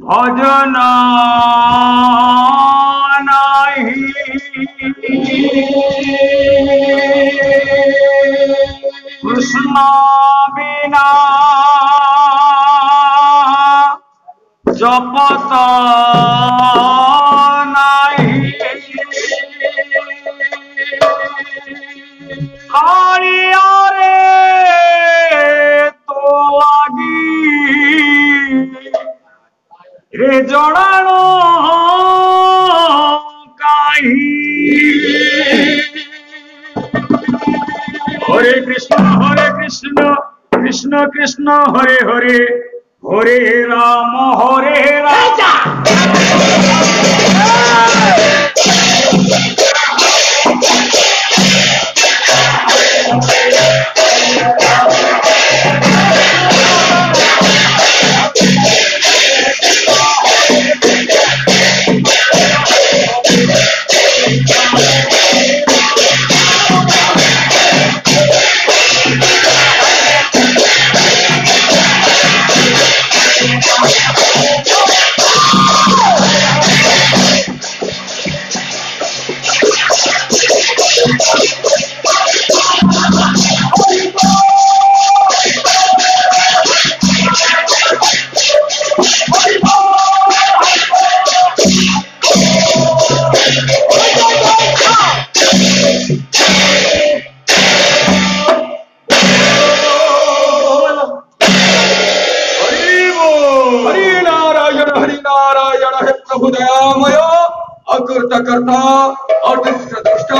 भजन नहीं कृष्ण बिना जपत नहीं कालिया रे तो लगी रे जड़ानो काही हरे कृष्ण कृष्ण कृष्ण हरे हरे हरे राम करता अदृष्ट दृष्ट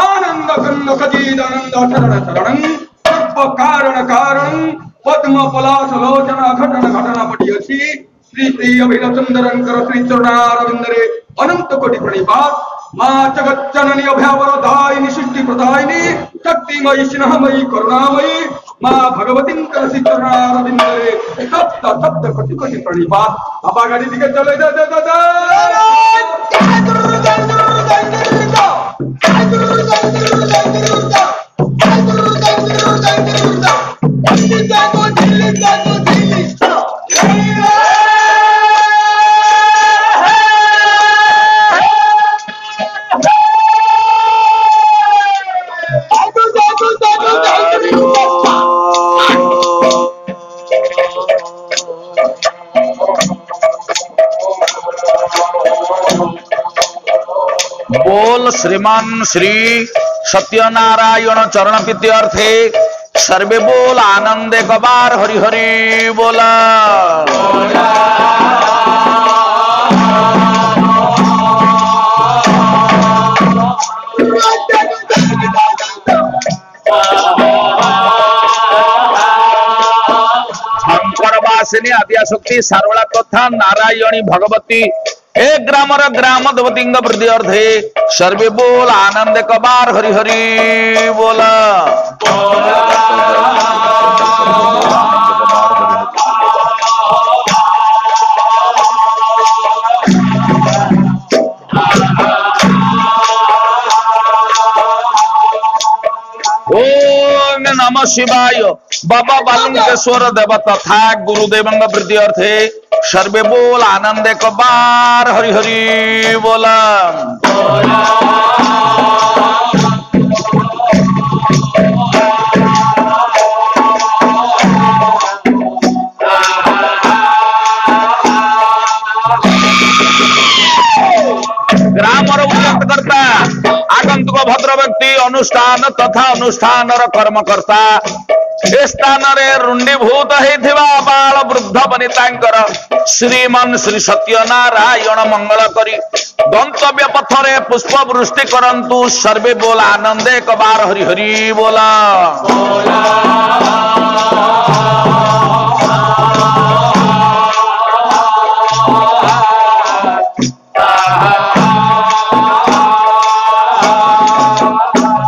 आनंद कंद खजीदानंद शरण शरणं सर्व कारण कारणं पद्म पलाश लोचन घटन घटना पटियसी श्री श्री अभिन सुंदरं कर श्री चरणारविंदरे अनंत कोटि प्रणिपात मां जगज्जननी अभयवरदायिनी सृष्टि प्रदायिनी शक्तिमयी स्नेहमयी करुणामयी मां भगवती कर श्री चरणारविंदरे सप्त सप्त कोटि कोटि प्रणिपात बाबा गाड़ी दिखे चले जा बोल श्रीमान श्री सत्यनारायण चरण प्रीत्यर्थे सर्वे बोल आनंद एक बार हरि हरि बोला शंकर वासिनी आद्याशक्ति सारवला तथा नारायणी भगवती एक ग्रामर ग्राम देवती वृद्धि अर्थे सर्वे बोल आनंद कबार हरि हरि बोला ओम नमः शिवाय बाबा बालुकेश्वर देव तथा गुरुदेव वृद्धि अर्थे सर्वे बोल आनंद कबार हरि हरि बोला ग्रामर उन्नत करता आगंतुक भद्र व्यक्ति अनुष्ठान तथा अनुष्ठान कर्मकर्ता स्थान रुंडीभूत बाल वृद्ध वनितांकर श्रीमन श्री सत्यनारायण मंगल करी गंतव्य पथरे पुष्प वृष्टि करंतु सर्वे बोल आनंद एक बार हरि हरि बोला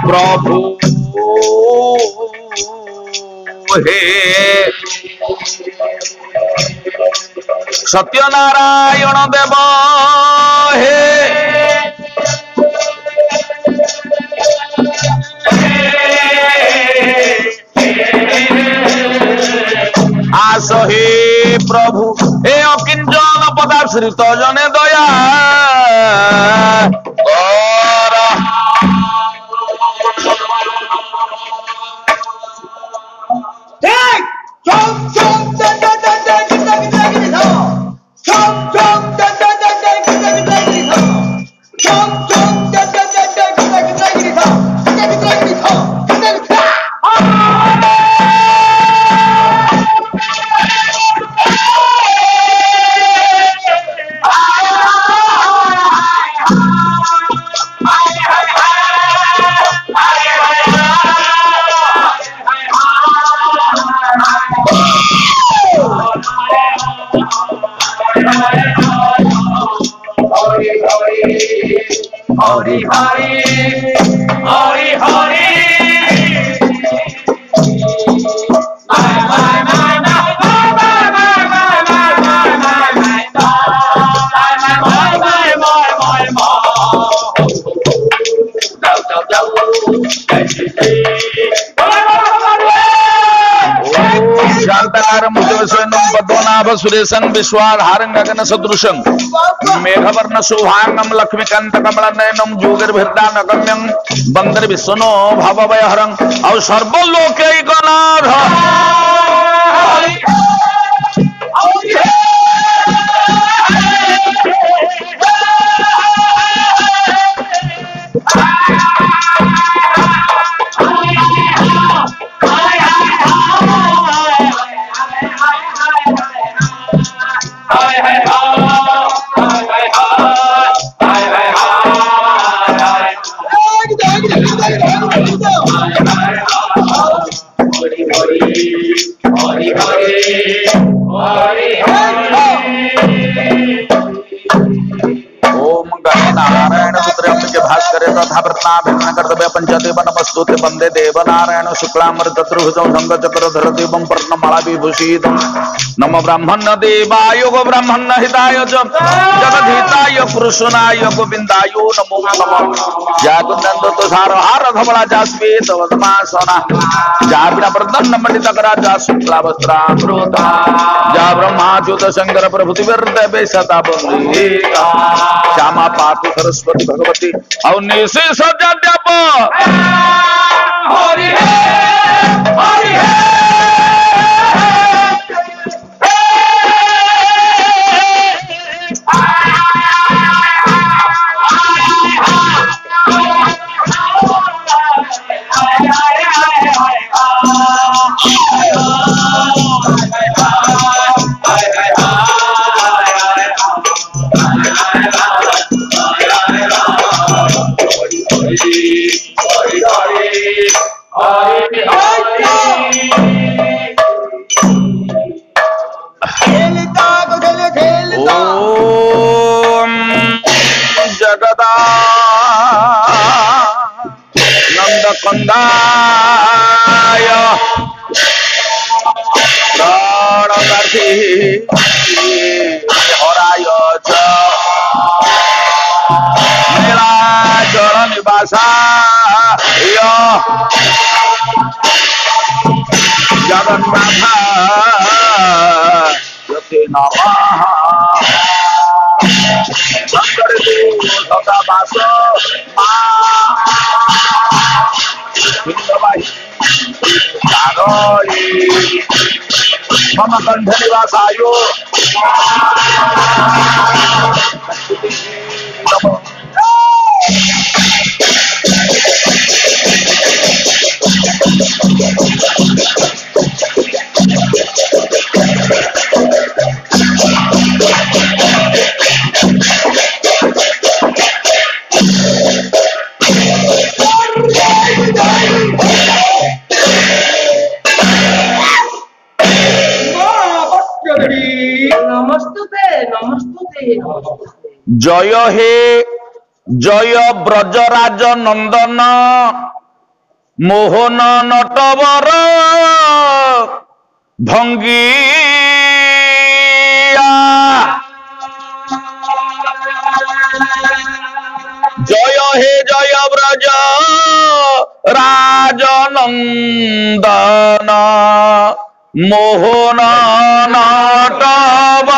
प्रभु हे सत्यनारायण देव हे दास हे प्रभु हे अकिंचन पदाश्रित जने दया हरि हरि हरि हरि पद्मनाभ सुरेशं विश्वाधारं गगन सदृशं मेघवर्ण शुभांगं लक्ष्मीकांत कमल नयनं जोगिर्भिर्दानगम्यं वंदे विष्णु भवभयहरं और सर्वलोकैकनाथ पंचदेवनमस्तुते वंदे देवनारायण शुक्लामृतत्रिभुजं संगचक्रधर देवं पर्णमाला विभूषितं नमो ब्राह्मण देवाय गो ब्राह्मण हिताय च जगद्धिताय कृष्णाय गोविंदाय नमो नमः जागुनंद तुषार हार धवला जास्मित वदमासना जा बिना प्रदन्न मंडित करा जा शुक्ला वस्त्रामृत जा ब्रह्माच्युत शंकर प्रभुति वर्दे सदा बंदिता श्यामा पातु सरस्वती भगवती और निशि सजाड्याप हरि हे हरि हे कंदाय प्राणदार्थी हराय च नीलाचल निवासाय जगन्नाथाय नमः सदा वास मम कंठ निवासायो जय हे जय ब्रजराज नंदन मोहन नटवर भंगिया जय हे जय ब्रज राज नंदन মোহন নটবর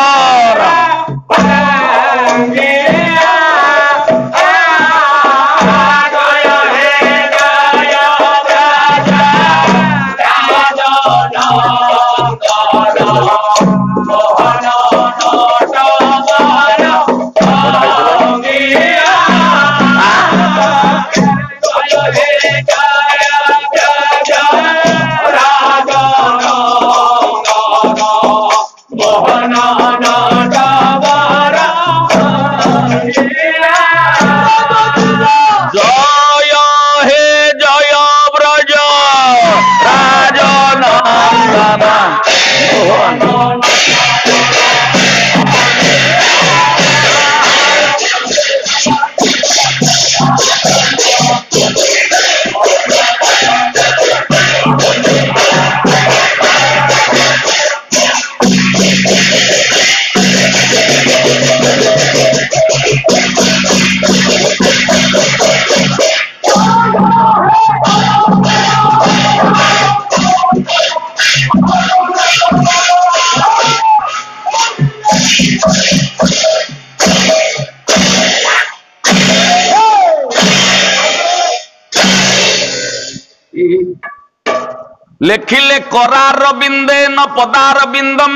लेखिले करार बिंदे न पदार बिंदम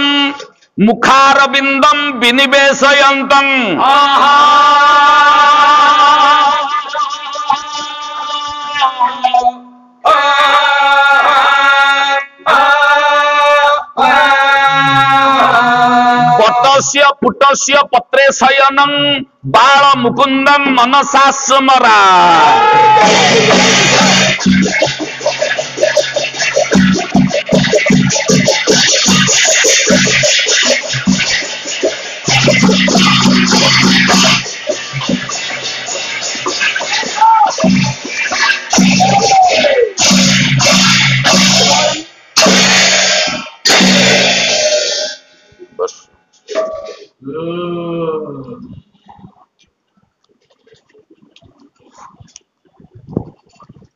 मुखार बिंदम विनिवेशयंतं पटस्य पुटस्य पत्रे शयनं बाल मुकुंदम मनसा स्मरा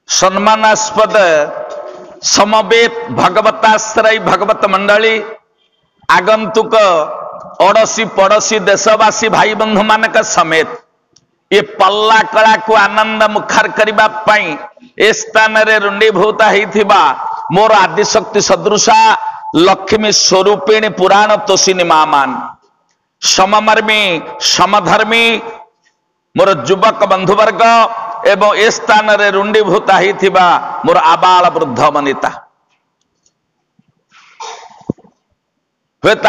सम्मानास्पद समवेत भगवताश्रय भगवत मंडली आगंतुक ओडसी पड़ोसी देशवासी भाई बंधु मानक समेत ये पल्ला कला को आनंद मुखार करबा पई ए स्थान रे रुंडीभूता हेथिबा मोर आदिशक्ति सदृशा लक्ष्मी स्वरूपिणी पुराण तोषिनी मामान सममर्मी समधर्मी मोर युवक बंधुवर्ग एवं ए स्थान रे रुंडीभूता हेथिबा मोर आबाल वृद्ध वनिता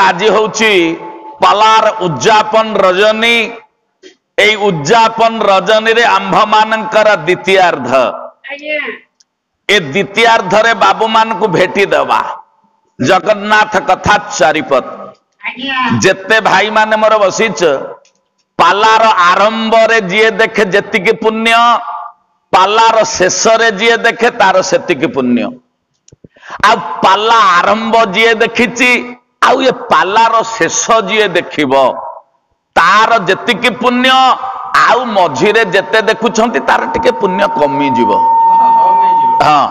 आज होची पालार उद्यापन रजनी ए उद्यापन रजनी रे आंभ मानकर द्वितीयार्ध ए द्वितीयार्ध रे बाबू मान को भेटी देवा जगन्नाथ कथा चारिपत जेते भाई माने मोर बसीच पालार आरंभ रे जिए देखे जेतिकी पुण्य पालार शेष रे जिए देखे तार सेतिकी पुण्य आ पाला आरंभ जिए देखिची आउ ये पालार शेष जिए देखिबो तार जेतिकी पुण्य आउ मझिरे जेते देखुछंती तार टिके पुण्य कमी जीवो हां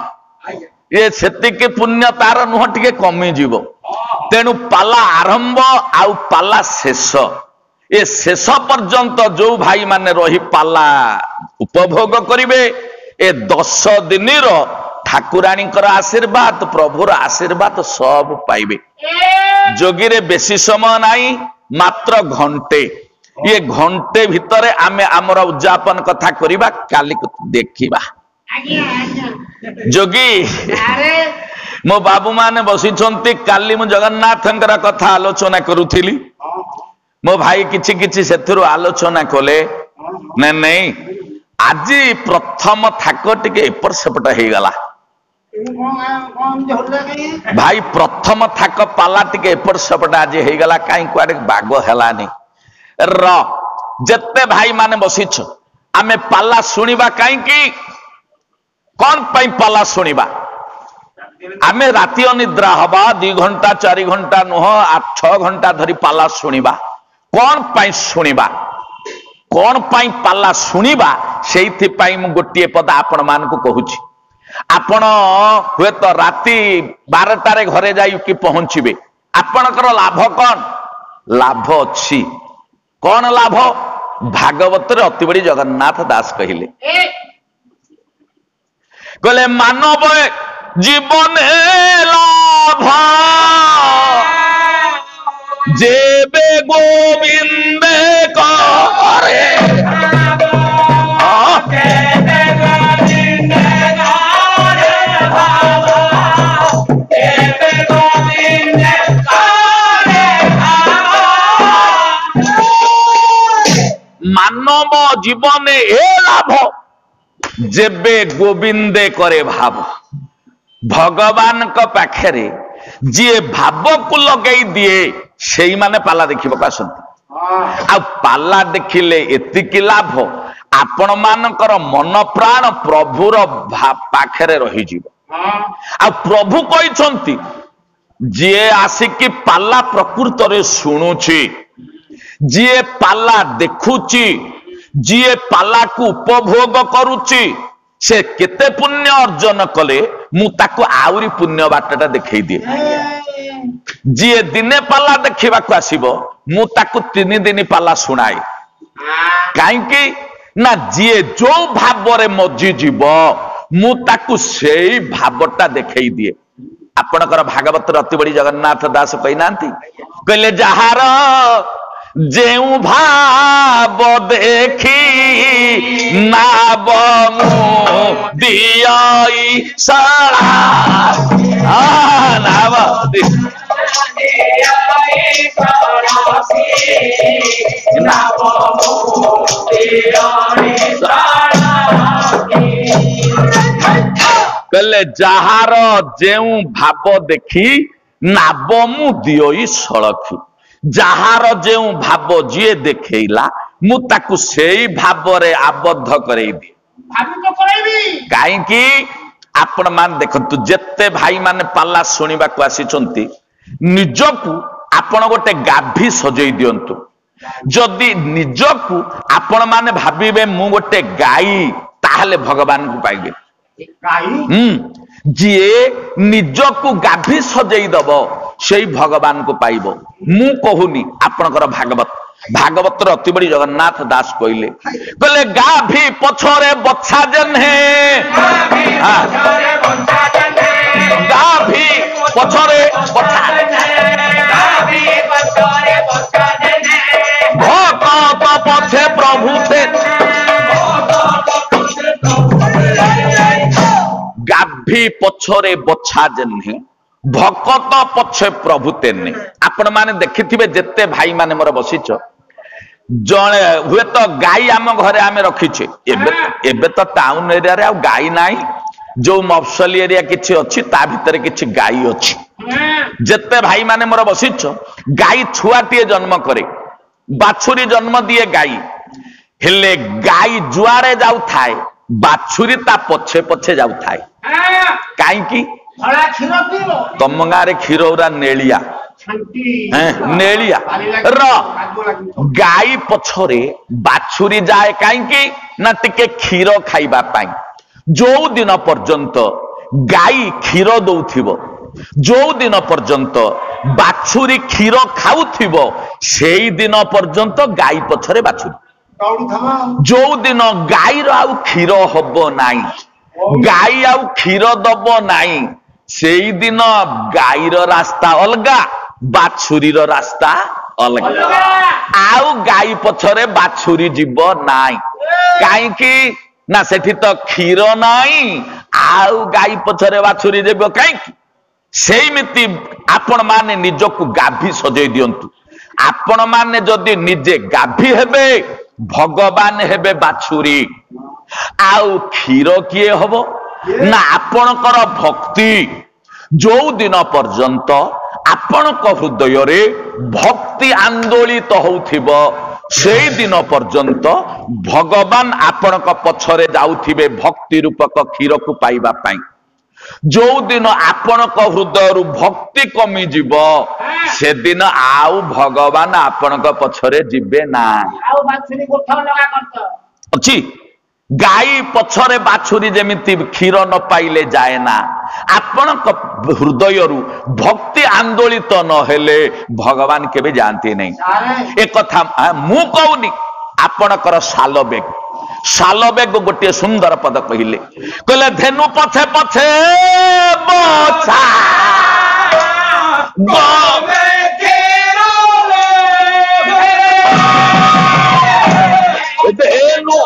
ये सेतिकी पुण्य तार नुह टिके कमी जीवो तेनु पाला आरंभ आउ पाला शेष ये शेष पर्यंत जो भाई माने रही पाला उपभोग करिवे ए 10 दिन ठाकुराणी आशीर्वाद प्रभुर आशीर्वाद सब पाइबे जोगी रे बेसी समय नहीं मात्र घंटे ये घंटे भितरे आमे आमर उद्यापन कथा करिबा काली को देखिबा जोगी मो बाबू माने बसी काली मु जगन्नाथंकर कथा आलोचना करुथिली मो भाई किछि किछि सेथुरु आलोचना कले नहीं नहीं आज प्रथम थाक टिके एपर सेपट हे गला भाई प्रथम थाक पाला टिके एपर सेपट आज हे गला काई कुआडे बाग हेलानी र जत्ते भाई माने बसिछ आमे पाला सुनिबा काई की कोन पई पाला सुनिबा आमे राति अनिद्रा हबा 2 घंटा 4 घंटा नुह 8-6 घंटा धरी पाला सुनिबा कौन पाई सुनिबा कौन पाई पाला सुनिबा सेइथि पाई मु गोटिए पद आपण मान को कहूची आपण हुए तो राति 12टारे घरे जाई पहुंचबे आपणकर लाभ कौन लाभ अच्छी कौन लाभ भागवत रे अति बड़ी जगन्नाथ दास कहले कहले मानव जीवन लाभ जेबे गोविंद करे मानव जीवन ए लाभ जेबे गोविंदे करे भाव भगवान का पाखरे जी भाव को लगे दिए से माने पाला देखा आसती आ पाला देखिले एतिकी लाभ आपण मानकर मन प्राण प्रभुर पाखरे रही आ प्रभु कहते जी आसिकी पाला प्रकृत रे शुणुची जी पाला देखुची जी पाला को उपभोग करुची से केते पुण्य अर्जन कले मु ताको आउरी पुण्य बाटटा देखै दिए जी दिने पाला देखा आसीबो मु ताको 3 दिन पाला सुनाए काईकी ना जी जो भाव रे मजी जीव मु ताको सेई भावटा देखै दिए आपणकर भागवत अति बड़ी जगन्नाथ दास कहि नांती कहले जहार जेउ भाव देखी नाव दियाई सारा नाव कहले जहार जेउ भाव देखी नाव मु दियोई सड़खी जहार जेउ भाव जी देखला मु ताकू सेई भाव रे आबद्ध करई दी काईकी आपण मान देखंतु जेते भाई माने पाला सुनिबा को आसीचंती निजकू आपण गोटे गाभी सजई दियंतु जदि निजकू आपण माने भाबिबे मु गोटे गाई ताहले भगवान को पाइबे जी निजकू गाभी सजई दब से भगवान को पाइब मु कहूनी आपणकर भागवत अति बड़ी जगन्नाथ दास कहले कहले गाभी पछरे बछा जन्हे गाभी पछरे बछा भक्त पछे प्रभु थे गाभी पछरे बछा जन्हे भक्त पछे प्रभु तेने आपण माने देखिथिबे जेते भाई माने मोर बसिच जणे हुए तो गाई आम घरे आमे रखिछे एबे तो टाउन एरिया रे आ गाई नाही जो मफसल एरिया किछि अछि ता भितरे किछि गाई अछि जेते भाई माने मोर बसिच गाई छुआटिए जन्म करे बाछुरी जन्म दिए गाई हेले गाई जुआरे जाउ थाए बाछुरी ता पछे पछे जाउ थाए काई की तम गारे क्षीर उरा नेलिया नेलिया र गाई पछरे बाछुरी जाए काईकी ना टिके क्षीर खाइबा पाई जो दिन पर्यंत गाई क्षीर दउथिबो जो दिन पर्यंत बाछुरी क्षीर खाउथिबो सेई दिन पर्यंत गाई पछरे बाछुरी जो दिन गाई रो आउ क्षीर हबो नाई गाई आउ क्षीर दबो नाई सेई दिन गाईर रास्ता अलगा बाछुरीर रास्ता अलगा आउ गाई पछरे बाछुरी जीव नाई काईकी ना सेठी तो क्षीर नाई आउ गाई पछरे बाछुरी जीव काईकी सेमिति आपण माने निजकू गाभी सजई दियंतु आपण माने जदि निजे गाभी हेबे भगवान हेबे बाछुरी आउ क्षीर किए हबो ना आपणकर भक्ति जो दिन पर्यंत आपणक हृदय रे भक्ति आंदोलित होउथिबो सेई दिन पर्यंत भगवान आपणक पछरे जाउथिबे भक्ति रूपक क्षीर को पाइबा पाई जो दिन आपणक हृदय रु भक्ति कमी जीव से दिन आउ भगवान आपणक पछरे जिबे ना अच्छी ଗାଈ ପଛରେ ବାଛୁରୀ ଯେମିତି କ୍ଷୀର ନ ପାଇଲେ ଯାଏ ନା, ଆପଣଙ୍କ ହୃଦୟରୁ ଭକ୍ତି ଆନ୍ଦୋଳିତ ନହେଲେ ଭଗବାନ କେବେ ଯାଆନ୍ତି ନାହିଁ। ଏ କଥା ମୁଁ କହୁନି, ଆପଣଙ୍କର ସାଲବେଗ ଗୋଟିଏ ସୁନ୍ଦର ପଦ କହିଲେ, କହିଲେ ଧେନୁ ପଛେ ପଛେ ବଛା ଧେନୁ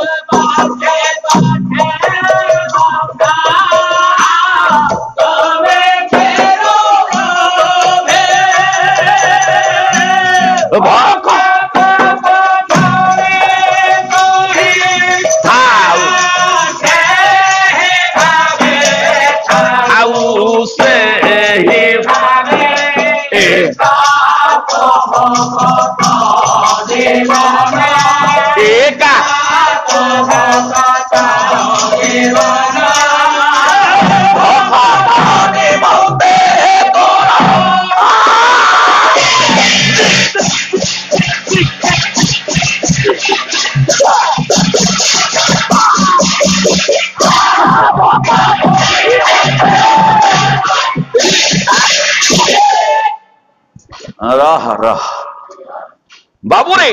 बाबूरे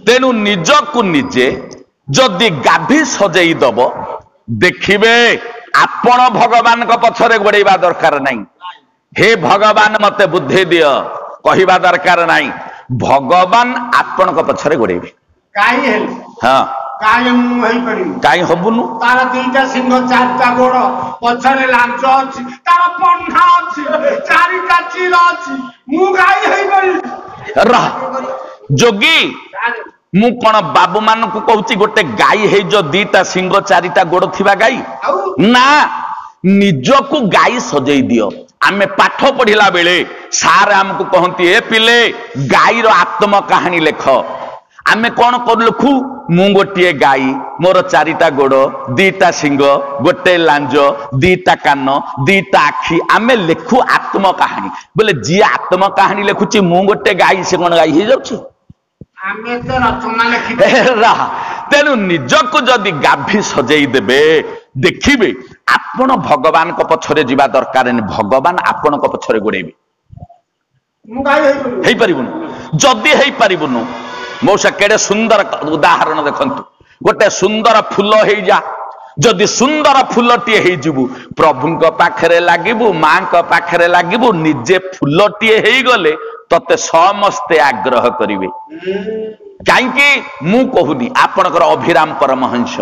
तेणु निजकु निजे जदि गाभी सजेई दब देखिबे आपण भगवान को पछरे गोड़ेबा दरकार नहीं। हे भगवान मते बुद्धि दियो कहिबा दरकार नहीं, भगवान आपण को पछरे गोड़ेबे काई हेल। हां काई मु हेई पड़ी काई हबुनु तार दुईटा सिंह चारटा गोड़ पछरे लांच अछि तार पंखा अछि चारिटा चिल अछि मु गाई हेई पड़ी रह जोगी मु कोन बाबू मान को कहूची गोटे गाई हे जो दीटा सिंह चारिटा गोड़ थिबा गाई ना, निजकु गाई सजेई दियो। आमे पाठ पढ़िला बेले सार हमको कहंती ए पिले गाई रो आत्म कहानी लेख। आमे कौन कर लिखु, मु गोटे गाई मोर चारिटा गोड़ दीटा सिंह गोटे लांज दीटा कान दीटा आखि आमे लेखु आत्म कहानी। बोले जी आत्म कहानी लेखुची मु गोटे गाई से कौन गाई हो जाउची? आमे तो रचना लिखि तेणु निजकु जदि गाभी सजेई देबे देखिबे आपण भगवान को पछरे जीवा दरकार नहीं, भगवान आपण को पछरे गोड़ेबे। मु गाई हेई परिबुनु जदि हेई परिबुनु मौसा केड़े सुंदर उदाहरण देखंतु, गोटे सुंदर फूल हेई जा जदि सुंदर फूलटीए हेई जिबु प्रभुଙ୍କ पाखरे लागिबु मांଙ୍କ पाखरे लागिबु निजे फूलटीए हेई गले तते समस्ते आग्रह करिवे। काईकि मु कहूनी आपणकर अभिराम परमहंस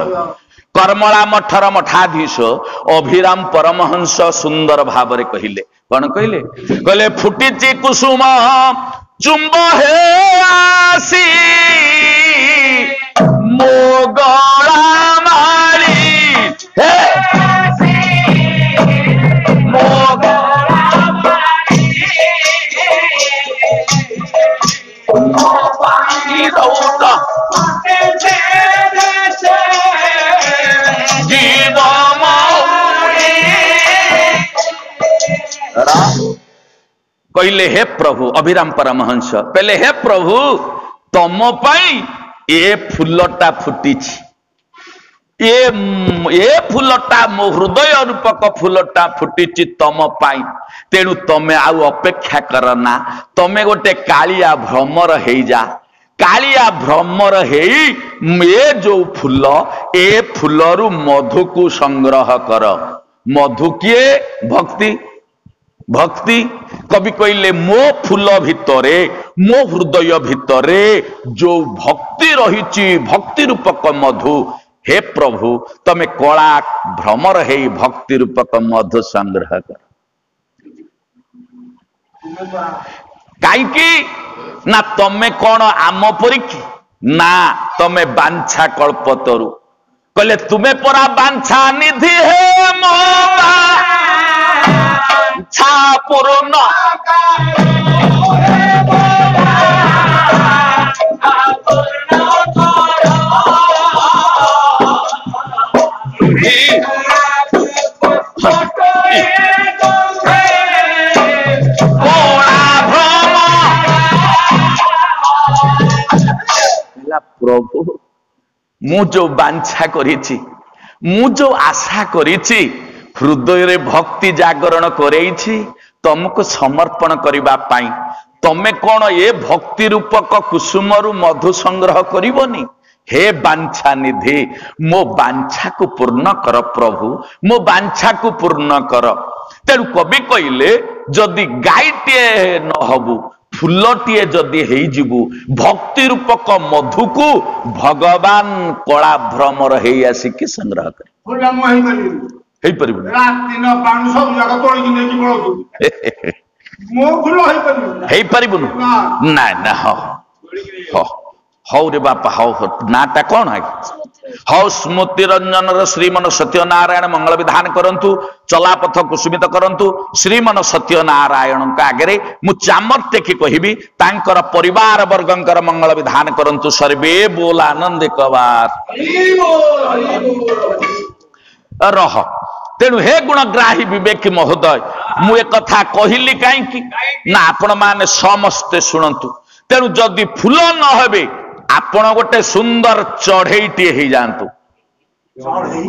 कर्मला मठर मठाधीश अभिराम परमहंस सुंदर भावरे कहिले कौन कहले, कहले फुटिची कुसुम चुंब हे आसी मो गला माली हे मो गला माली मो पानी रौदा जीव मौरी कहले हे प्रभु अभिराम परमहंस कहले हे प्रभु तम पाई ए फूलटा फुटिछि ए फूलटा मो हृदय रूपक फूलटा फुटिछि तम पाई, तेणु तमे आउ अपेक्षा करना, तमे गोटे कालिया भ्रमर हेई जा, कालिया भ्रमर हेई ए जो फूल ए फूलरू मधु को संग्रह कर। मधु किए भक्ति भक्ति कवि कहले मो फूल भितरे मो हृदय भितरे जो भक्ति रही भक्ति रूपक मधु, हे प्रभु तमे कला भ्रमर हे भक्ति रूपक मधु संग्रह कर। कहीं ना तमे कौन आम परीक्षी ना तमे बांछा कल्पतरु कहले तुम्हें परा बांछा निधि हे मो बांछा पूर्ण प्रभु ମୁଁ ଯୋଉ ବାଞ୍ଛା କରିଛି, ମୁଁ ଯୋଉ ଆଶା କରିଛି, ହୃଦୟରେ ଭକ୍ତି ଜାଗରଣ କରେଇଛି ତମକୁ ସମର୍ପଣ କରିବା ପାଇଁ। ତମେ କଣ ଏ ଭକ୍ତି ରୂପକ କୁସୁମରୁ ମଧୁ ସଂଗ୍ରହ କରିବନି? हे बांछा निधि, मो बांछा को पूर्ण कर प्रभु, मो बांछा को पूर्ण कर। तेणु कवि कहले जदि गाईटे न हबु, फूलटीए जदि हेइजिबु, भक्ति रूपक मधु को भगवान कला भ्रमर हेइ आसिकी संग्रह करे। फूल मो हेइ परिबु रात दिन बाणु सब जगह तोड़ी कि नेकी पळो मो फूल हेइ परिबु ना ना हो हो हौ रे बापा हौ नाटा कौन है हौ स्मृति रंजन श्रीमन सत्यनारायण मंगल विधान करंतु, चलापथ कुसुमित करंतु। श्रीमन सत्यनारायण आगे मु चामर टेकी कहबी तांकर परिवार वर्गंकर मंगल विधान करंतु। सर्वे बोल आनंद कबार रह। तेणु हे गुणग्राही विवेकी महोदय, मु एक कथा कहली कहीं ना आपण माने समस्ते शुणंतु। तेणु जदि फूल न हेबे आपण गोटे सुंदर चढ़ईटे हो जातु।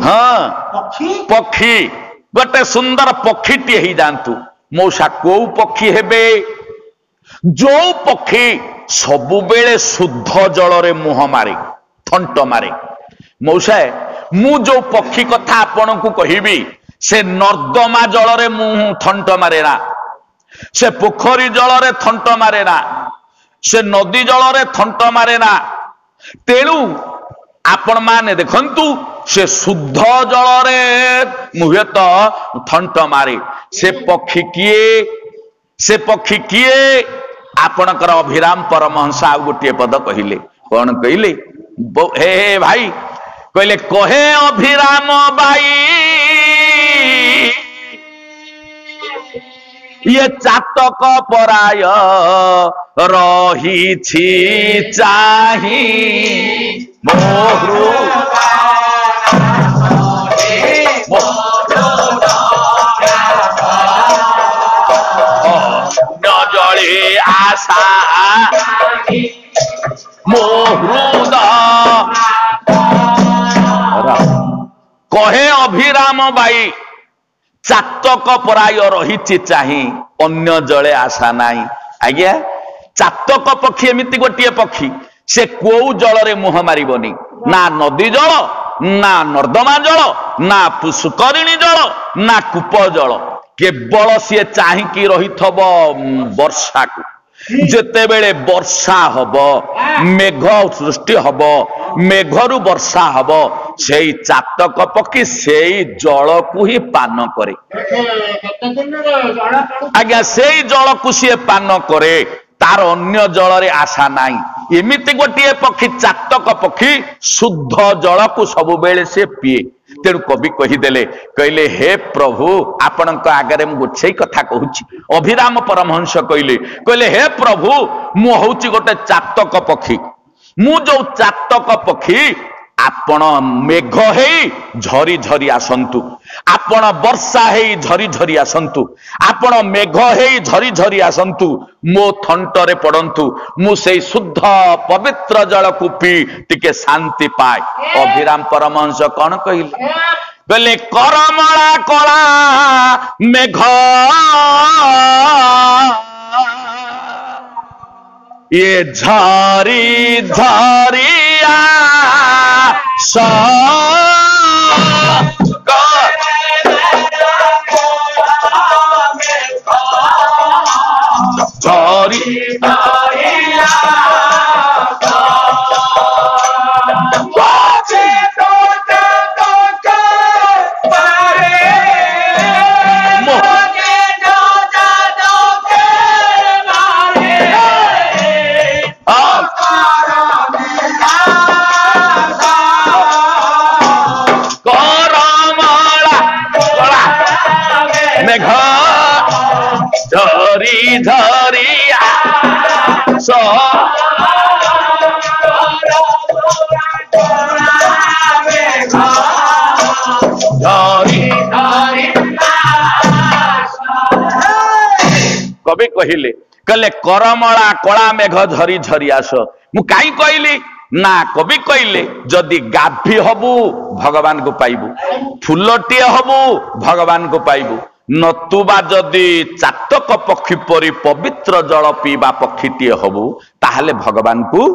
हाँ पक्षी गोटे सुंदर पक्षीटे हो जातु। मौसा को पक्षी हेबे? जो पक्षी सबु बेले शुद्ध जल रे मुह मारे, थंट मारे। मौसा मु जो पक्षी कथा आपण को कहबी से नर्दमा जल रे मुह थंट मारे ना, से पोखरी जल रे थंट मारे ना, से नदी जल रे थंट मारे ना। तेणु आपण माने देखंतु से शुद्ध जल रे मुहे तो थंट मारे। से पक्षी किए? से पक्षी किए? आपणकर अभिराम परमहंस आ गोटे पद कहिले। कौन कहिले? हे भाई कहले कहे अभिराम भाई ये चातक पराय रही चाही मोहरु नजरे आशा मोहृद कहे अभिराम बाई चातक पराय रही चाही अन्य जले आशा नाही। आज्ञा चातक पक्षी एमिति गोटे पक्षी से को जल रे मुह मारिबनी, ना नदी जल, ना नर्दमा जल, ना पुष्करिणी जल, ना कूप जल। केवल सी चाहिकी रही वर्षा को। जेतेबेले वर्षा हब, मेघ सृष्टि हब, मेघरु वर्षा हब, सेई चातक पक्षी सेई जल को ही पान करे। आज्ञा सेई जल को सी पान करे, तार अन्य जल रे आशा नाही। एमिति गोटे पक्षी चातक पक्षी शुद्ध जल को सब बेले से पिए। तेणु कवि कहीदेले कहले हे प्रभु आपण आगे गोटे कथा कहूची। अभिराम परमहंस कहले कहले हे प्रभु मु हूँ गोटे चातक पक्षी। मु जो चातक पक्षी आपण मेघ हेई झरी झरी आसंतु, आपण वर्षा हेई झरी झरी आसंतु, आपण मेघ हेई झरी झरी आसंतु, मो थंटरे पड़ंतु, मु से शुद्ध पवित्र जल को पी टिके शांति पाए। अभिराम परमहंस कौन कहले? कहले करमला कला मेघ ये झरी झरिया झरी झरिया कवि कहले कहले करमला कला मेघ झरी झरी आस। मु काई कहली ना कवि कहले जदि गाभी हबु भगवान को पाइबु फुलटिए हबु भगवान को पाइबु नतुबा जदि चातक पक्षी परी पवित्र जल पीवा पक्षीटीए हबु ताहले भगवान को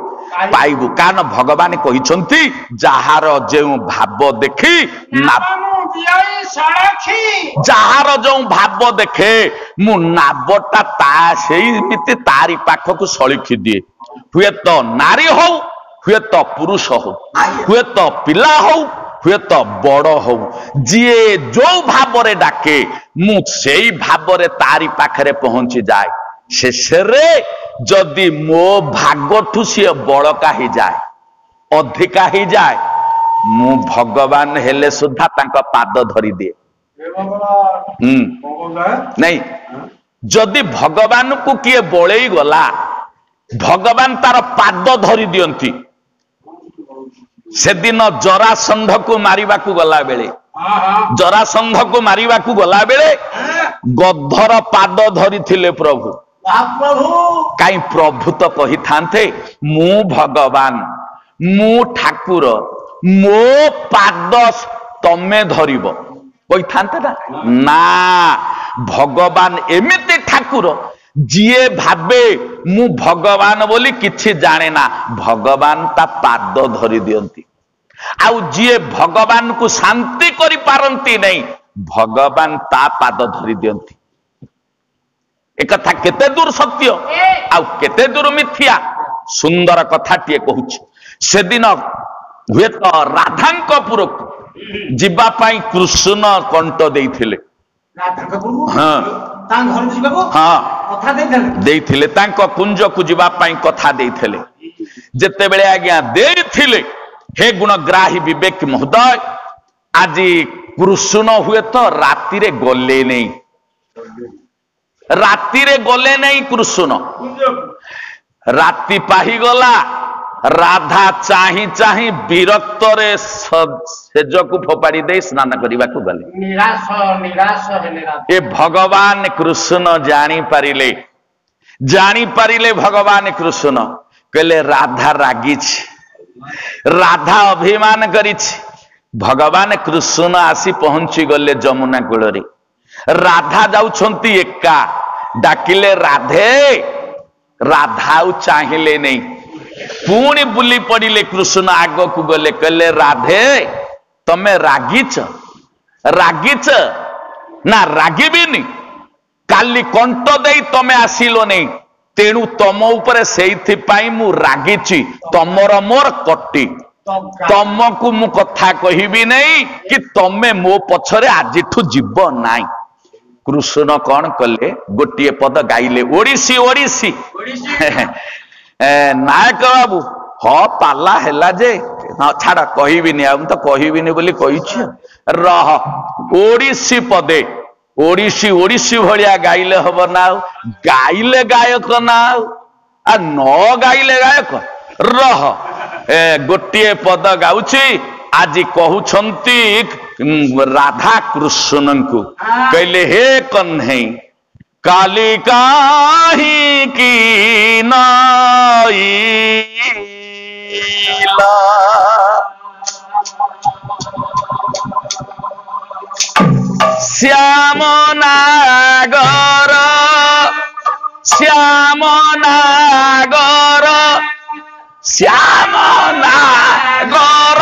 पाइबु कारण भगवान कहिसंती जहार जो भाव देखी जहार जो भाव देखे मु नाबटा ता सेमिति तारी पाखक सलिखी दिए हुए तो नारी हो हुए तो पुरुष हो हुए तो पिला हो हुए तो बड़ हो जीए जो भाव रे डाके मु सेई भाव रे तारी पाखरे पहुंची जाए शेषरे जदि मो भागठु सी बड़का ही जाए अधिका ही जाए मु भगवान हेले सुधा तांका पाद धरी दिए नहीं जदि भगवान को किए बड़ई गला भगवान तार पाद धरी दियंती से दिन जरासंध को मारिबा को गला बेले जरासंध को मारिबा को गला बेले गद्धर पाद धरी थिले प्रभु कहीं प्रभु तो कही थांते मु भगवान मु ठाकुर मो पाद तमे धरिब कही थांते ना भगवान एमिति ठाकुर जीए भावे मु भगवान बोली किछि जाने ना भगवान ता पाद धरी दियंती आउ जीए भगवान को शांति करि पारंती नहीं भगवान ता पाद धरी दियंती एक कथा केते दूर सत्य आउ केते दूर मिथ्या सुंदर कथा टिए कहूछि से दिन हुए तो राधांकपुर जीवा पाई कृष्ण कंट देइथिले देइथिले तांको कुंज को जीवा पाई कथा देइथिले जेते बेले आज्ञा देइथिले हे गुणग्राही विवेक महोदय आज कृष्ण हुए तो राति रे गले नहीं राति रे गले नहीं कृष्ण राति पाही गला राधा चाही चाही विरक्त रे सेज को फोपाड़ी दे स्नान करने को गले ए भगवान कृष्ण जानी पारिले भगवान कृष्ण कहले राधा रागी राधा अभिमान करी भगवान कृष्ण आसी पहुंची गले जमुना कूल रे राधा जाउछंती एका डाकिले राधे राधा चाहिए नहीं पुणी बुली पड़िले कृष्ण आग को गले कहले राधे तमे रागीच ना रागिबिनी काली कंट दे तमे आसिलो नहीं तेणु तम उपरे सेइथि पाई मु रागीची तमर मोर कटी तमको मु कथा कहिबी नहीं कि तमे मो पछरे आजिठु जीव नाई कृष्ण कौन कले गोटे पद गाइले ओडिसी ओडिसी नायक बाबू ह पाला हैला जे छाड़ कहबिनी आ तो कहबिनी बोली कहिछि रह ओडिसी पदे ओडिसी ओडिसी भलिया गाइले हब ना गाइले गायक ना आ न गाइले गायक रह गोटे पद गाउछि आज कहउछंती राधा कृष्ण को कहले हे कन्हई काली काही की नाईला श्याम नागर श्याम नागर श्याम नागर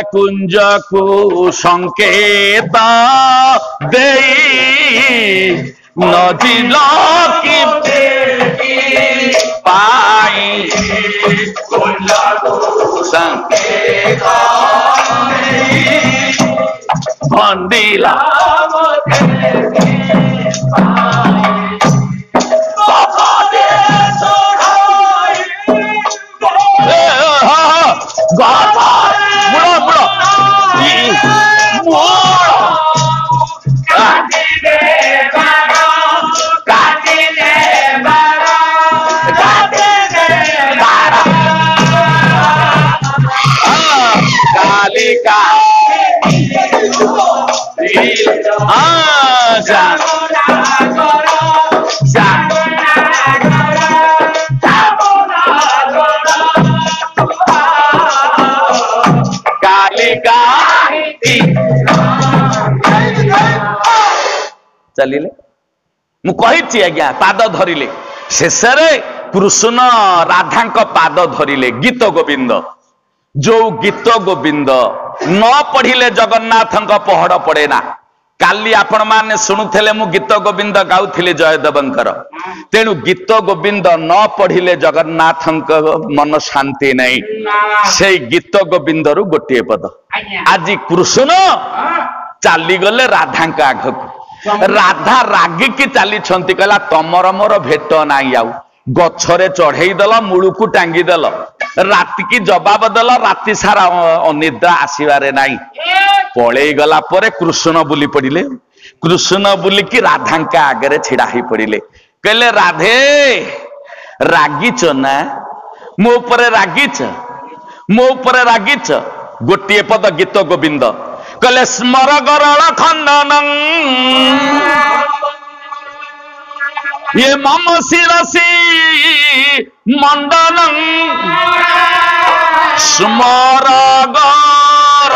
कुंज को संकेत देई नदी की पाई कुंज को संकेत भंडीला चलिले मु कही आज्ञा पाद धरिले शेष कृष्ण राधा पाद धरिले गीत गोविंद जो गीत गोविंद न पढ़िले जगन्नाथ पहड़ पड़े ना काली आपण माने शुणुले मु गीत गोविंद गाउथिले जयदेवंकर तेणु गीत गोविंद न पढ़िले जगन्नाथ मन शांति नहीं से गीत गोविंद रु गोटे पद आज कृष्ण चली गले राधा आगक राधा रागिकी चली कहला तमर मोर भेट नाई आउ गछरे चढ़ई दल मूल को टांगी दल राति की जवाब दल राति सारा अनिद्रा आसबारे नाई पलई गला परे कृष्ण बुली पड़िले कृष्ण बुलिकी राधा आगे छिड़ा ही पड़िले कहले राधे रागिच ना मो उपरे रागिच मो उपरे रागिच गोटे पद गीत गोविंद कहले स्मर गरल खंडन ये मम शिरसी मंडन स्मर गर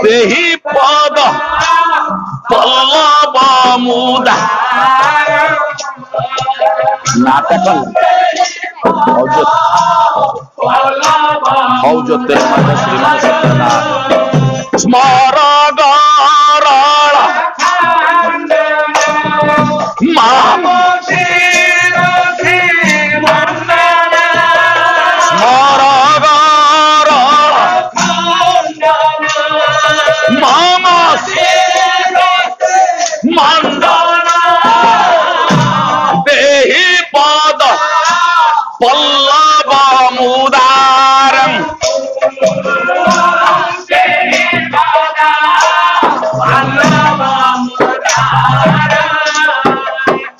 तेहि पद पल्लव मुदा नाटक श्रीमान सत्यनाथ स्मर गरल स्मर गरल मम मंडन देहि पद पल्लव मुदारं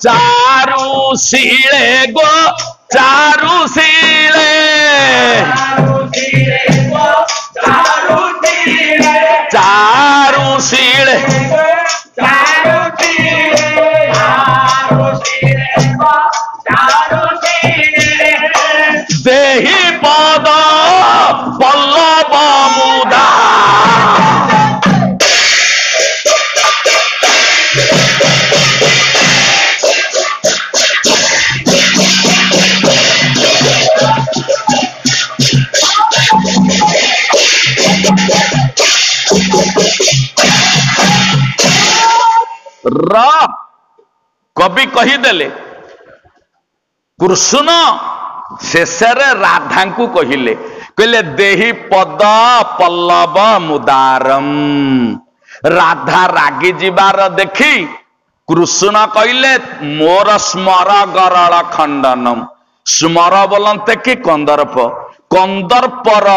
चारु शीले गो चारु शीले चारु शीले देहि पद पल्लव मुदा कवि कहीदेले कृष्ण शेष राधा को कहले कहले देहि पद पल्लव मुदारम राधा रागी जीवार देखी कृष्ण कहले मोर स्मर गरल खंडनम स्मर बोलते कि कंदर्प कंदर्पर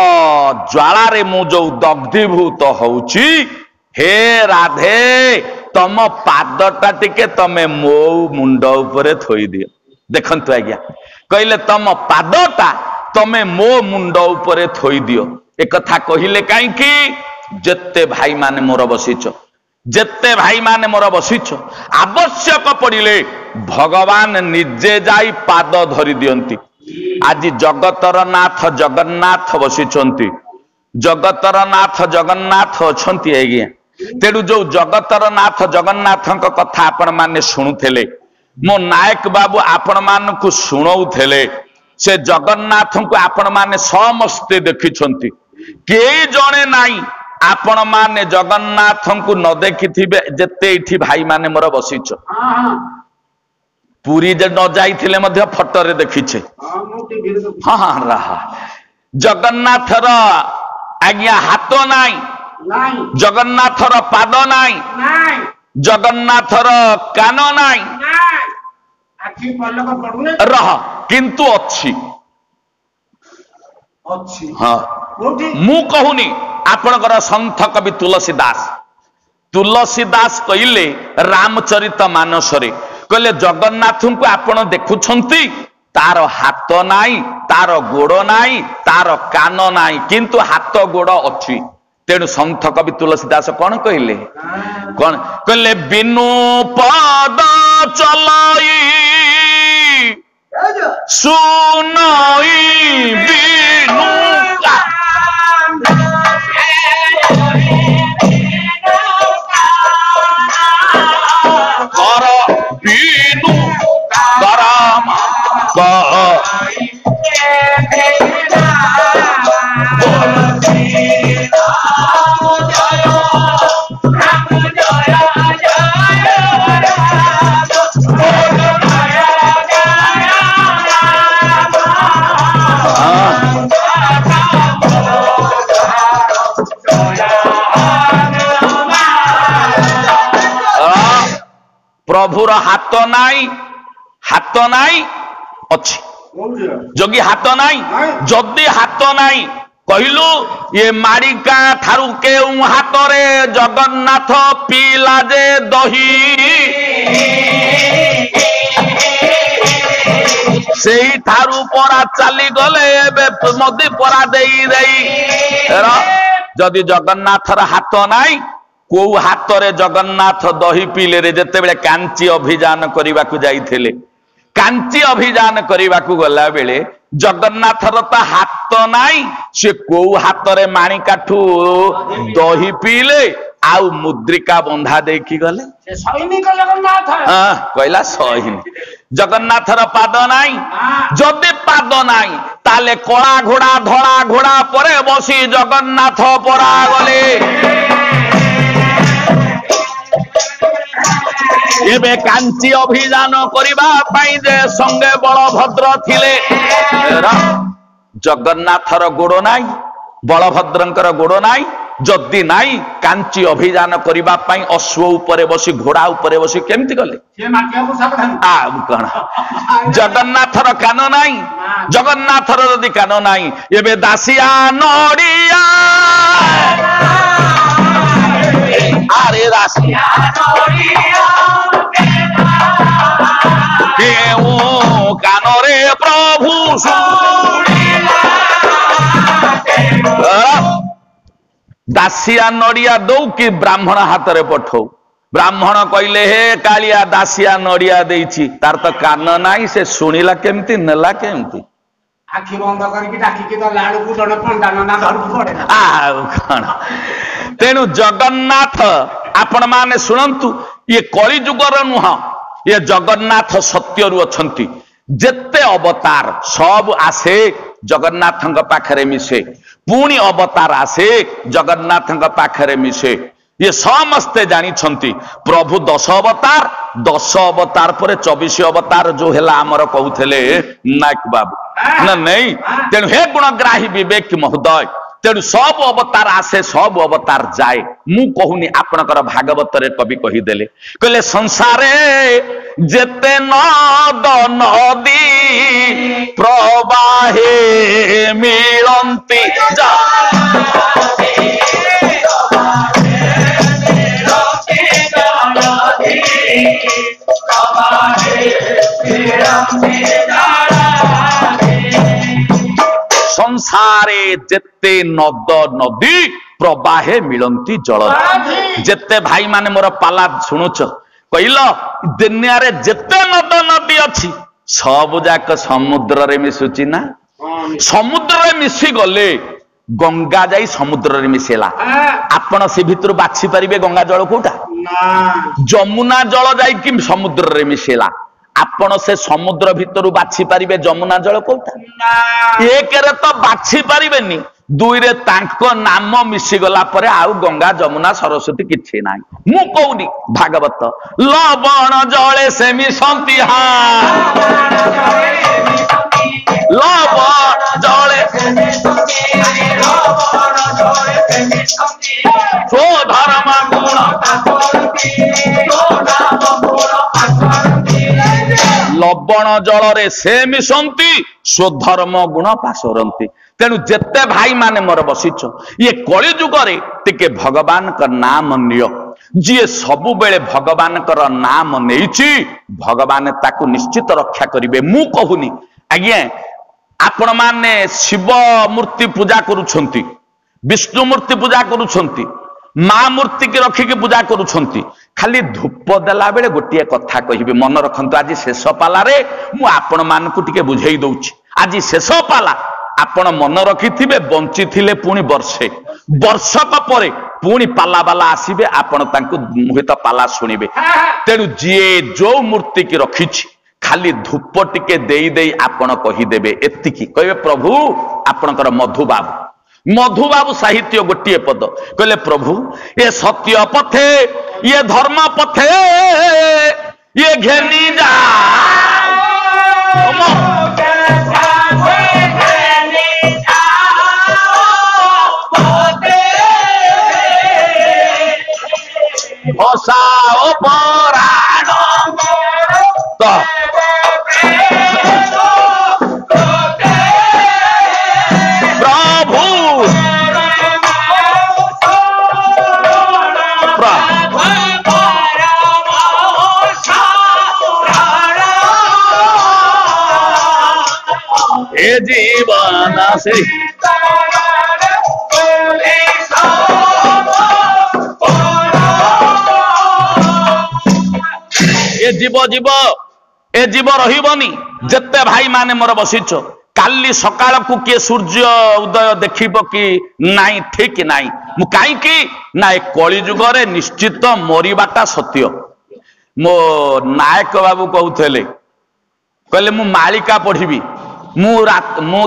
ज्वाला रे मु जो दग्धीभूत होउची हे राधे तम पादटा टिके तमे मो मुंड उपरे थोई दियो देखंतु आज्ञा कहले तम पादटा तमे मो मुंड उपरे थोई दियो एक कथा कहिले काई कि जेते भाई माने मोर बसिच जेते भाई माने मोर बसिच आवश्यक पड़िले भगवान निजे जाई पाद धरि दियंती आज जगतर नाथ जगन्नाथ बसिचंती जगतर नाथ जगन्नाथ अछंती आज्ञा तेणु जो जगतर नाथ जगन्नाथ कथा आपण माने शुणुले मो नायक बाबू आपण मानकु शुणौले से जगन्नाथ को आपण माने समस्ते देखिछंती केई जणे नाई आपण माने जगन्नाथ को न देखिथिबे जेते इठी भाई माने मोर बसिछ पुरी जे न जाइथिले मध्य फोटो रे देखिछे हां हां रहा जगन्नाथर आज्ञा हाथ नाई जगन्नाथर पाद नाई जगन्नाथर कान नाई रह किंतु अच्छी हाँ मु कहूनी आपणकर संत कवि तुलसीदास कहले रामचरित मानस रे कहले जगन्नाथ को आपण देखुछंती तार हाथ नाई तार गोड़ नाई तार कान नाई किंतु हाथ गोड़ अच्छी तेणु संत कवि तुलसीदास कौन कहले कौन कहले बिनु पद चलाई सुनई बिनु कर बिनु कराम प्रभुर हाथ नाई अच्छी जोगी हाथ नाई जदि हाथ नाई कहलु ये मारिका थारु के हाथ रे जगन्नाथ पीला जे दही से थारु परा चली गले मदी परा जदि जगन्नाथर हाथ नाई को हाथ रे जगन्नाथ दही पीले रे जेते बेले कांची अभियान करने को जाइथिले कांची अभियान करने को गला बेले जगन्नाथर तो हाथ नाई से को हाथ रे माणी काठू दही पीले आउ मुद्रिका बंधा देखी गले कहला सैनिक जगन्नाथर पाद नाई जदि पाद नाई ताले कला घोड़ा धड़ा घोड़ा परे बसी जगन्नाथ परा गले एबे कांची अभियान करिबा पाई जे संगे बलभद्र थिले जगन्नाथर गोड़ नाई बलभद्रंकर गोड़ नाई जदि नाई कांची अभियान करिबा पाई अश्व उपरे बसी घोड़ा उपरे बसी केमती गले कण जगन्नाथर कान नाई जगन्नाथर जदि कान नाई एबे दासिया नड़िया अरे दासिया नड़िया कानरे प्रभु दासिया नड़िया दौ कि ब्राह्मण हाथ रे पठौ ब्राह्मण कहले हे कालिया दासिया नड़िया देइछि तार तो कान नाई से सुनिला केमती नेला केमती आखि बंद करके डाकी तो लाडू को जने पंडा नना घर को पड़े कण तेणु जगन्नाथ आपण माने सुनंतु ये कली जुगर नुह ये जगन्नाथ सत्यरु अछंती जेते अवतार सब आसे जगन्नाथ पाखरे मिसे पुणी अवतार आसे जगन्नाथ पाखरे मिसे ये समस्ते जानी प्रभु 10 अवतार पर 24 अवतार जो है आमर कहते नायक बाबू ना नहीं तेणु हे गुणग्राही विवेक महोदय तेणु सब अवतार आसे सब अवतार जाए मु कहूनी आपणकर भागवत रे कवि कहीदेले कहले संसारे जेते नद नदी प्रवाहे मिलंती संसारे जेते नद नदी प्रवाहे मिलंती जल जेते भाई माने मोर पाला शुणुच कहल दुनिया रे जेते नद नदी अच्छी सब जाक समुद्र रे मिसुची ना समुद्र रे मिसी गले गंगा जाई समुद्र रे मिसेला आपण से भितर बाछि परिबे गंगा जल कोटा जमुना जल जाई कि समुद्र रे मिसेला आपण से समुद्र भितर बाछि परिबे जमुना जल कोटा एक रे तो बाछि परिबेनी दुई रे तांको नाम मिसी गला परे आउ गंगा जमुना सरस्वती किछि नाही मु कहूनी भागवत लवण जले से मिसंती हा लवण जले से मिसंती सो धर्म गुण लवण जल रे से मिसंती स्वधर्म गुण पासरंती तेणु जेते भाई माने मोर बसिछ ये कलि जुग रे टिके भगवान का नाम नियो जी सबु बेले भगवान कर नाम नेइछि भगवान ताकू निश्चित रक्षा करिवे मु कहूनी आज्ञा आपण माने शिव मूर्ति पूजा करूछंती विष्णु मूर्ति पूजा करूछंती मां मूर्ति के रखी के पूजा करूछंती खाली धूप देला बेले गोटिए कथा कहिबे मन रखंतु आज शेष पाला रे मु आपण मान को टिके बुझेई दउछि आज शेष पाला आपण मन रखिथिबे बंची थिले पुणी वर्षे वर्षक परे पुणी पाला बाला आसीबे आपण तांको मुहित पाला सुनिबे तेणु जिए जो मूर्ति की रखिछि खाली धूप टिके देई देई आपण कहि देबे एतिकी कहबे प्रभु आपणकर मधु बाबू साहित्य गोटिए पद कहले प्रभु ये सत्य पथे ये धर्म पथे ये घेनी जा भसाओ पराण तो ए जीवन से ए जीव रहिबनी जेते भाई माने मोर बसिछ काली सकाळ को किए सूर्य उदय देखिब कि नाई ठीक नाई मु काई कि ना ए कलि जुग रे निश्चित मरिबाटा सत्य मो नायक बाबू कहउथले कहले मु मालिका पढ़िबी मु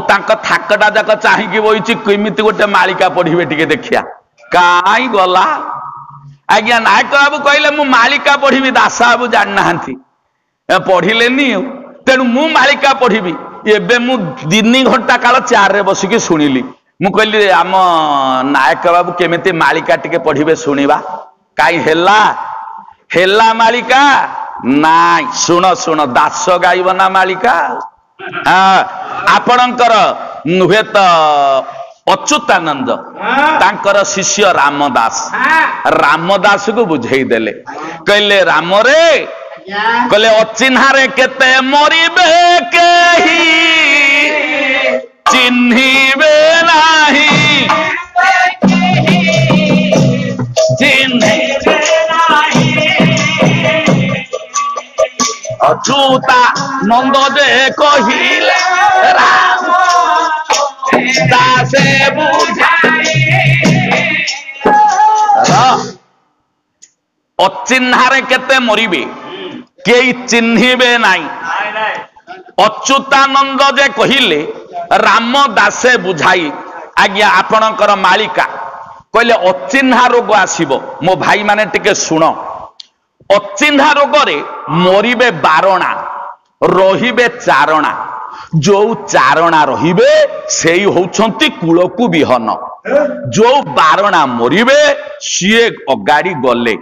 तांका थाकटा जाक चाहिकी बइछि केमिति गोटे मालिका पढ़िबे टिके देखिया काई गला आज्ञा नायक बाबू कहले मु मालिका पढ़िबी दासा बाबू जान नाहंती पढ़िलेनी तेणु मु मालिका पढ़िबी एबे मु 3 घंटा काल चेयर रे बसिकी सुनिली मु कहली आम नायक बाबू केमिति मालिका टिके पढ़िबे सुनिबा काई हेला मालिका नाई सुन दास गाइब ना मालिका आपणकर हुए तो अच्युतानंद तांकर शिष्य रामदास को बुझेई देले कहले राम रे कहले अचिन्हा रे केते मरिबे केही चिन्हिबे नाही चिन्हिबे नाही अच्युता नंद जे कहिले राम दासे बुझाई अचिन्हारे केते मरिबे केई चिन्हिबे नाही अच्युतानंद जे कहिले राम दासे बुझाई आज्ञा आपणकर मालिका कहले अचिन्हा रोग आसीबो मो भाई माने टिके सुन अचिन्हा रोग रे मरिबे 12 रहिबे 4 जो 4 रहिबे सेई होउछंती कुलकु बिहन जो 12 मरिबे सिए अगाड़ी गले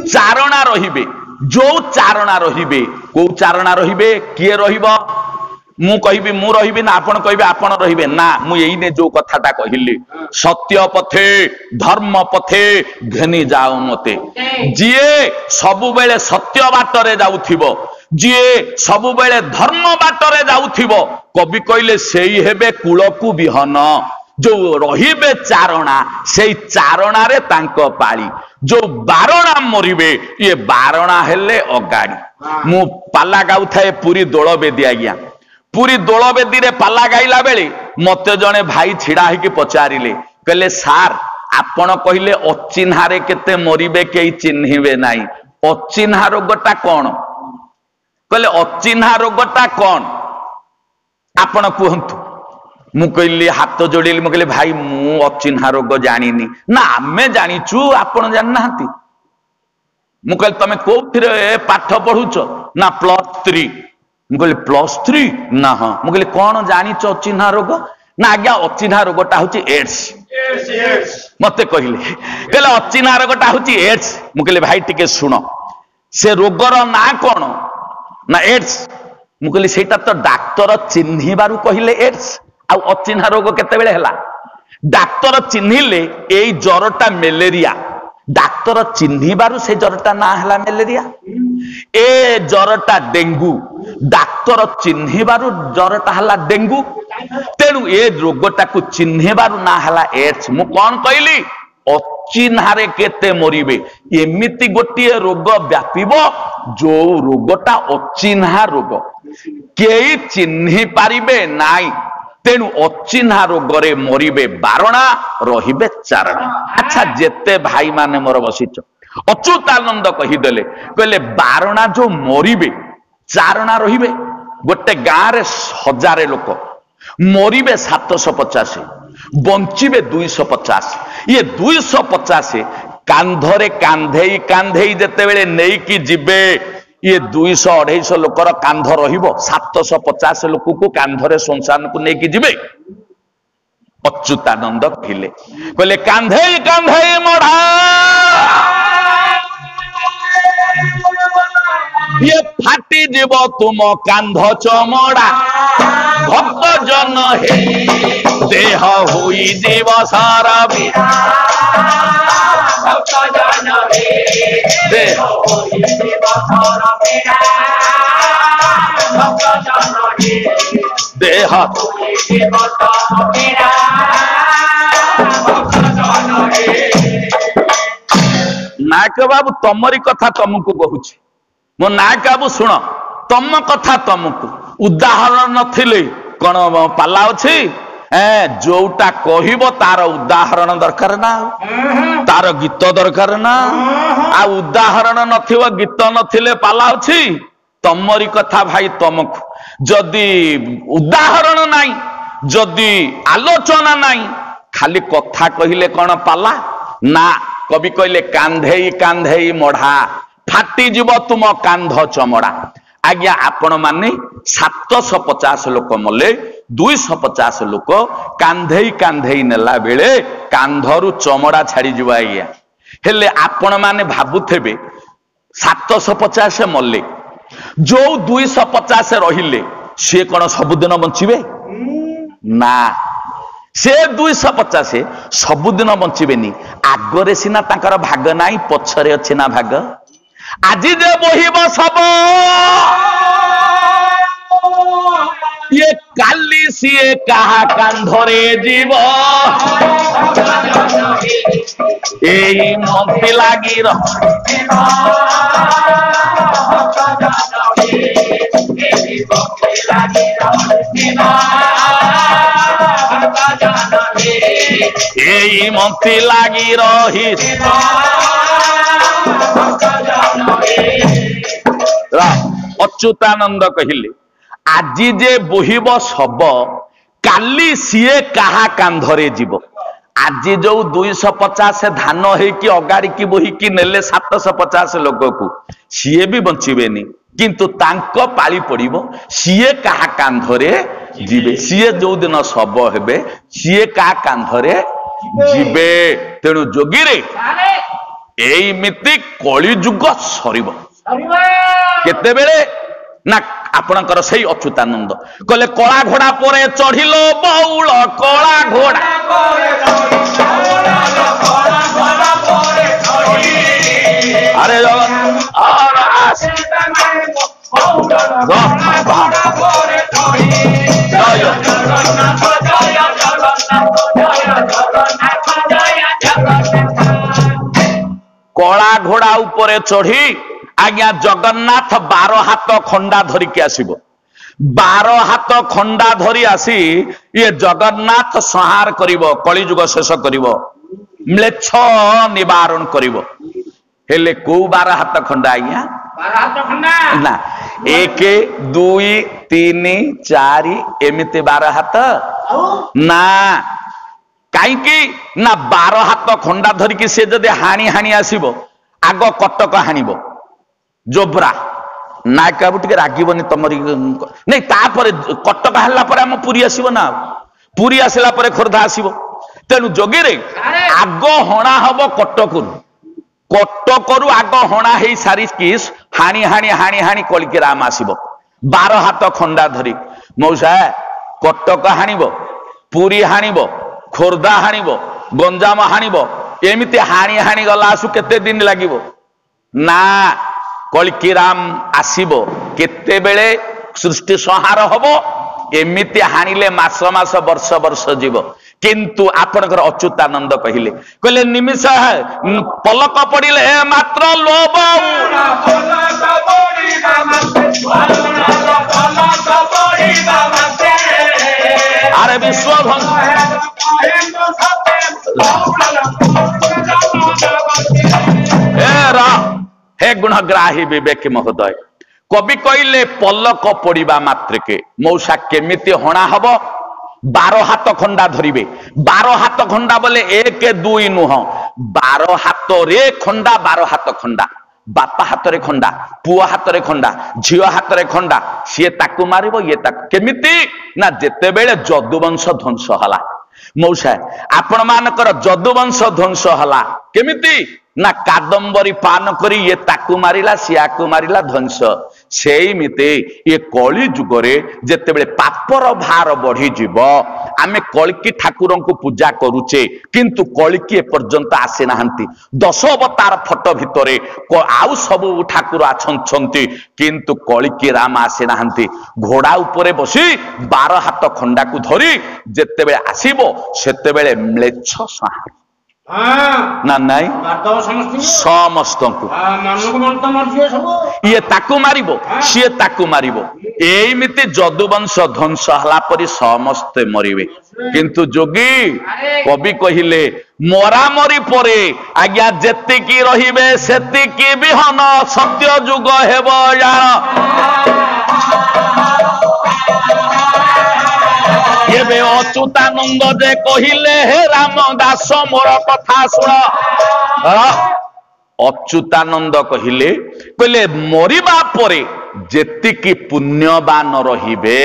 4 रहिबे जो 4 रहिबे को 4 रहिबे किए रहिबो मु कहिबी मु रहिबी ना आपण कहिबे आपण रहिबे ना मु एइने जो कथाटा कहिली सत्य पथे धर्म पथे घेनी जाओ मते जिए सबु बेले सत्य बाटरे जाउथिबो जिए सबु बेले धर्म बाटरे जाउथिबो कवि कहिले सेई हेबे कुलकु बिहन जो रहिबे 4 सेई 4 रे तांको पाली जो 12 मरिबे ये 12 हेले अगाड़ी मु पाला गाउ थाए पूरी दोल बेदी आज्ञा पुरी दोल बेदी रे पाला गाइला बेले मते जणे भाई छिड़ा होइके पचारिले कहले सार आपण कहले अचिन्हारे केते मरिबे केई चिन्हिबे नाही अचिन्हा रोगटा कौन कहले अचिन्हा रोगटा कौन आपण कहंतु मु कहली हाथ जोड़िली मु कहली भाई मु अचिन्हा रोग जानिनी ना आमे जानिचु आपण जान नाहंती मु कहली तमे कोथिरे पाठ पढुछ ना +3 मु कहली +3 ना हां मु कहली कोन जानिच अचिन्हा रोग ना आज्ञा अचिन्हा रोगटा होची एड्स मते कहले अचिन्हा रोगटा होची एड्स मु कहली भाई टिके सुनो से रोगर ना कोन ना एड्स मु कहली सेटा तो डाक्टर चिन्हिबारु कहिले एड्स आ अचिन्हा रोग केते बेले हला डाक्टर चिन्हिले एई जरटा मलेरिया डाक्टर चिन्हिबारु से जरटा ना हला मलेरिया ए जरटा डेंगू डाक्टर चिन्हिबारु जरटा हला डेंगू तेणु ए रोगटा को चिन्हिबारु ना हला एड्स मु कोन कहली अचिन्हारे केते मरिबे एमिति गोटिए रोग व्यापीबो जो रोगटा अचिन्हा रोग केई चिन्हि पारिबे नाई तेणु अचिन्हा रोगरे मरिबे बारणा रहिबे चारणा अच्छा जेते भाई माने मोर बसिच अच्युतानंद कहिदेले कहले बारणा जो मरिबे चारणा रहिबे गोटे गाँ रे 1000 लोक मरिबे 750 बंचिबे 250 ये 250 कांधरे कांधेई कांधेई जेते बेले नेई की जिबे ये 200-250 लोकर कांध रहिबो 750 लोक को कांधरे संसार को नेकी जिबे अच्युतानंद कहले कांधेई कांधेई मढ़ा ये फाटी जीव तुम कांध चमड़ा भक्त जन हे देह हुई जीव सारा भक्त जन हे देह हुई जीव सारा भक्त जन हे देह हुई जीव सारा भक्त जन हे नायक बाबू तमरी कथा तुमको कहूची मो नायक बाबू शुण तम कथा तुमको उदाहरण नथिले कौन पाला अच्छी जोटा कहब तार उदाहरण दरकार ना तार गीत दरकार ना आ उदाहरण नथिव गीत नथिले पाला अच्छी तमरी कथा भाई तुमको जदि उदाहरण नाई जदि आलोचना नाई खाली कथा कहले कौन पाला ना कवि कहले कांधेई कांधेई मढ़ा फाटी जीव तुम कांध चमड़ा आज्ञा आपण माने 750 लोक मले 250 लोक कांधेई कांधेई नेला बेले कांधरु चमड़ा छाड़ी जीव आज्ञा हेले आपण माने भाबुथेबे 750 मले जो 250 रहिले से कौन सबुदिन बंचिबे ना से 250 सबुदिन बंचिबेनी आगरे सिना तांकर भाग नाई पछरे अछि ना भाग आजी जे बोहिब सब ये काली सीए कहा कांधरे जीव एई मंती लागी एई मंती लागी रही अच्युतानंद कहिले आजी जे बोहिब सब काली सीए कहा कांधरे जीव आज जो 250 धान होगी अगाड़ी की बोही की नेले 750 लोक को सीए भी बंचीबेनी किंतु तांको पाली पड़िबो सीए कहा कांधरे जीवे सीए जो दिन सब हेबे सीए कहा कांधरे जीवे तेणु जोगी रे एमिति कली जुग सरिबो केते बेले ना आपणकर सही अच्युतानंद कहले कला घोड़ा परे चढ़िलो बौल कला घोड़ा अरे कला घोड़ा उपरे चढ़ी आज्ञा जगन्नाथ 12 हाथ खंडा धरिकी आसिबो 12 ହାତ ଖଣ୍ଡା ଧରି ଆସି ଇଏ ଜଗନ୍ନାଥ ସଂହାର କରିବ, କଳିଯୁଗ ଶେଷ କରିବ, ମ୍ଲେଚ୍ଛ ନିବାରଣ କରିବ। ହେଲେ କୋଉ 12 ହାତ ଖଣ୍ଡା ଆଜ୍ଞା? 12 ହାତ ଖଣ୍ଡା ନା 1 2 3 4 ଏମିତି 12 ହାତ ନା। କାହିଁକି ନା 12 ହାତ ଖଣ୍ଡା ଧରିକି ସେ ଯଦି ହାଣି ହାଣି ଆସିବ, ଆଗ କଟକ ହାଣିବ, ଜୋବ୍ରା ନାୟକ ବାବୁ ଟିକେ ରାଗିବନି ତମରି ନାଇଁ, ତାପରେ କଟକ ହେଲା ପରେ ଆମ ପୁରୀ ଆସିବ ନା, ପୁରୀ ଆସିଲା ପରେ ଖୋର୍ଦ୍ଧା ଆସିବ। ତେଣୁ ଯୋଗୀରେ ଆଗ ହଣା ହବ କଟକରୁ, କଟକରୁ ଆଗ ହଣା ହେଇ ସାରିକି ହାଣି ହାଣି ହାଣି ହାଣି କଳିକି ରାମ ଆସିବ 12 ହାତ ଖଣ୍ଡା ଧରି। ମଉସା କଟକ ହାଣିବ, ପୁରୀ ହାଣିବ, ଖୋର୍ଦ୍ଧା ହାଣିବ, ଗଞ୍ଜାମ ହାଣିବ, ଏମିତି ହାଣି ହାଣି ଗଲା ଆସୁ କେତେ ଦିନ ଲାଗିବ? ନା, କଳିକି ରାମ ଆସିବ କେତେବେଳେ? ସୃଷ୍ଟି ସଂହାର ହବ, ଏମିତି ହାଣିଲେ ମାସ ମାସ ବର୍ଷ ବର୍ଷ ଯିବ। କିନ୍ତୁ ଆପଣଙ୍କର ଅଚ୍ୟୁତାନନ୍ଦ କହିଲେ ନିମିଷ ପଲକ ପଡ଼ିଲେ ମାତ୍ର ଲୋଭ, ଆରେ ବିଶ୍ୱ हे गुणग्राही विवेक महोदय, कवि कहले पलक पड़ा मात्रिके मौसा केमिति हणा हब? 12 हाथ खंडा धरिबे। 12 हाथ खंडा बोले 1 2 नुह, 12 हाथ रे खंडा, 12 हाथ खंडा, बापा हाथ रे खंडा, पुआ हाथ रे खंडा, झियो हाथ रे खंडा, सी ताकू मारिबो ये ताकू। केमिति ना जेतेबेले जदुवंश ध्वंस हला। मौसा आपण मानकर जदुवंश ध्वंस हला केमिति ना कादंबरी पान करी ये ताकू मारिला, सियाकू मारिला, ध्वंस। सेमिते ये कली जुगरे जेतेबेले पापर भार बढ़ी जीव, आमे कलिकी ठाकुरन को पूजा करूचे, किंतु कलिकी एपर्यंत आसे नाहंती। 10 अवतार फोटो भितरे आउ सबु ठाकुर आछंती, किंतु कलिकी राम आसे नाहंती। घोड़ा उपरे बसी 12 हाथ खंडा को धरी जेतेबेले आसीबो सेतेबेले म्लेच्छ संहार ना नाई समस्त ये ताकू मारिबो, सीए ताकू मारिबो। एमिति जदुवंश ध्वंस हला परी समस्ते मरिबे। किंतु जोगी कवि कहिले मरामरी परे आज्ञा जेतिकी रहिबे सेतिकी बिहन सत्य जुग हेबो जान। एबे अच्युतानंद जे कहिले हे रामदास मोर कथा सुन। अच्युतानंद कहिले कहले मरिबा परे जेतिकी पुण्यवान रहिबे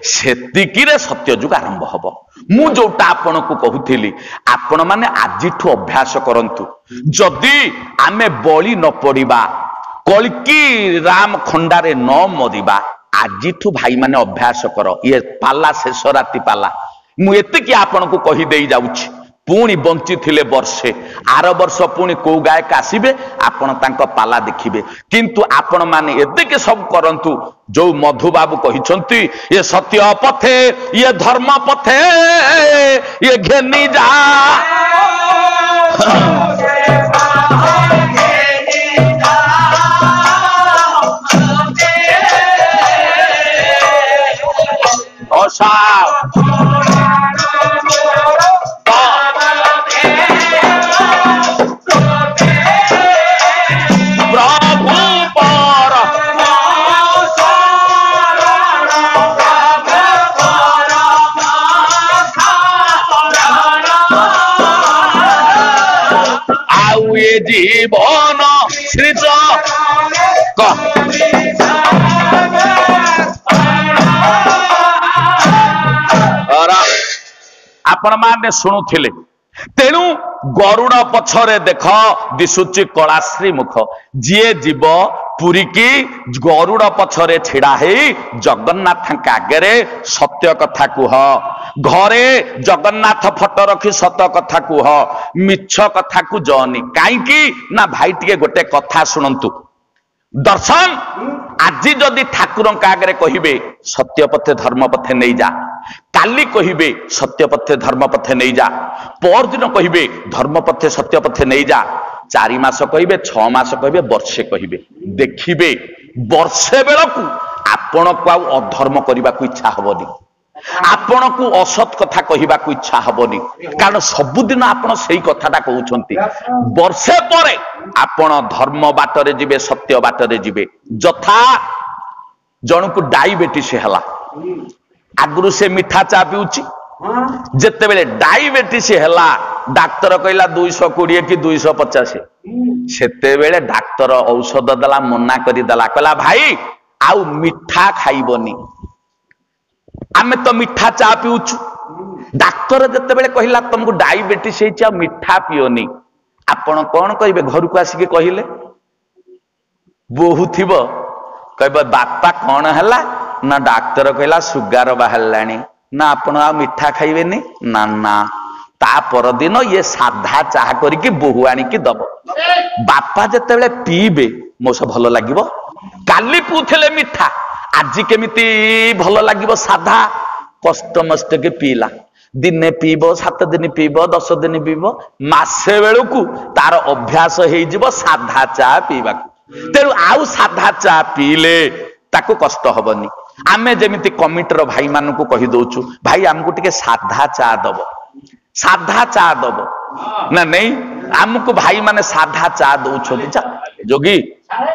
सेतिकी रे सत्य जुग आरंभ हबो। मु जोटा आपण को कहूथिली आपण माने आजिठु अभ्यास करंतु। जदि आमे बळी न पड़िबा, कलिकी राम खंडारे न मरिबा, आजिठु भाई माने अभ्यास कर। ये पाला शेष राति पाला मु एतिकी आपण को कहि देई जाउछि। पुणी बंची थिले वर्षे, आर वर्ष पुणी को गायक आसीबे, आपण तांको पाला देखिबे। किंतु आपण माने एतिकी सब करंतु जो मधु बाबू कहिसंती ये सत्य पथे, ये धर्म पथे, ये घेनी जा। जीवन सृज आपण माने शुणुथिले। तेणु गरुड़ पछरे देख दिशुची कलाश्री मुख, जीए जीव पुरी की गरुड़ पछरे छिड़ा है जगन्नाथ आगे सत्य कथा कुह। घरे जगन्नाथ फोटो रखी सत कथा कुह, मिछ कथा को जनी कहीं ना। भाई टिके गोटे कथा शुणु। दर्शन आज जदि ठाकुर आगे कहे सत्य पथे धर्म पथे नहीं जा, काली कहे सत्य पथे धर्म पथे नहीं जा, पर दिन कहे धर्म पथे सत्य पथे नहीं जा, 4 मास कहे 6 मास कहे वर्षे कहे, देखिए वर्षे बेलू ଆପଣଙ୍କୁ ଆଉ ଅଧର୍ମ କରିବାକୁ ଇଚ୍ଛା ହବନି, ଆପଣଙ୍କୁ ଅସତ କଥା କହିବାକୁ ଇଚ୍ଛା ହବନି, କାରଣ ସବୁଦିନ ଆପଣ ସେଇ କଥାଟା କହୁଛନ୍ତି। ବର୍ଷେ ପରେ ଆପଣ ଧର୍ମ ବାଟରେ ଯିବେ, ସତ୍ୟ ବାଟରେ ଯିବେ। ଯଥା ଜଣକୁ ଡାଇବେଟିସ ହେଲା, ଆଗରୁ ସେ ମିଠା ଚା ପିଉଛି, ଯେତେବେଳେ ଡାଇବେଟିସ ହେଲା ଡାକ୍ତର କହିଲା 220 କି 250, ସେତେବେଳେ ଡାକ୍ତର ଔଷଧ ଦେଲା, ମନା କରିଦେଲା, କହିଲା ଭାଇ ଆଉ ମିଠା ଖାଇବନି, ଆମେ ତ ମିଠା ଚା ପିଉଛୁ। ଡାକ୍ତର ଯେତେବେଳେ କହିଲା ତମକୁ ଡାଇବେଟିସ ହେଇଛି ଆଉ ମିଠା ପିଅନି, ଆପଣ କଣ କହିବେ? ଘରକୁ ଆସିକି କହିଲେ ବୋହୁ ଥିବ, କହିବ ବାପା କଣ ହେଲା? ନା ଡାକ୍ତର କହିଲା ସୁଗାର ବାହାରିଲାଣି। ନା ଆପଣ ଆଉ ମିଠା ଖାଇବେନି? ନା ନା। ତା ପରଦିନ ଇଏ ସାଧା ଚାହା କରିକି ବୋହୁ ଆଣିକି ଦବ। ବାପା ଯେତେବେଳେ ପିଇବେ ମଉସା ଭଲ ଲାଗିବ, କାଲି ପିଉଥିଲେ ମିଠା, ଆଜି କେମିତି ଭଲ ଲାଗିବ ସାଧା? କଷ୍ଟ ମଷ୍ଟକେ ପିଇଲା, ଦିନେ ପିଇବ, 7 ଦିନ ପିଇବ, 10 ଦିନ ପିଇବ, ମାସେ ବେଳକୁ ତାର ଅଭ୍ୟାସ ହେଇଯିବ ସାଧା ଚା ପିଇବାକୁ। ତେଣୁ ଆଉ ସାଧା ଚା ପିଇଲେ ତାକୁ କଷ୍ଟ ହବନି। ଆମେ ଯେମିତି କମିଟିର ଭାଇ ମାନଙ୍କୁ କହି ଦଉଛୁ, ଭାଇ ଆମକୁ ଟିକେ ସାଧା ଚା ଦବ, ସାଧା ଚା ଦବ ନା ନାଇଁ? ଆମକୁ ଭାଇ ମାନେ ସାଧା ଚା ଦଉଛନ୍ତି। ଯୋଗୀ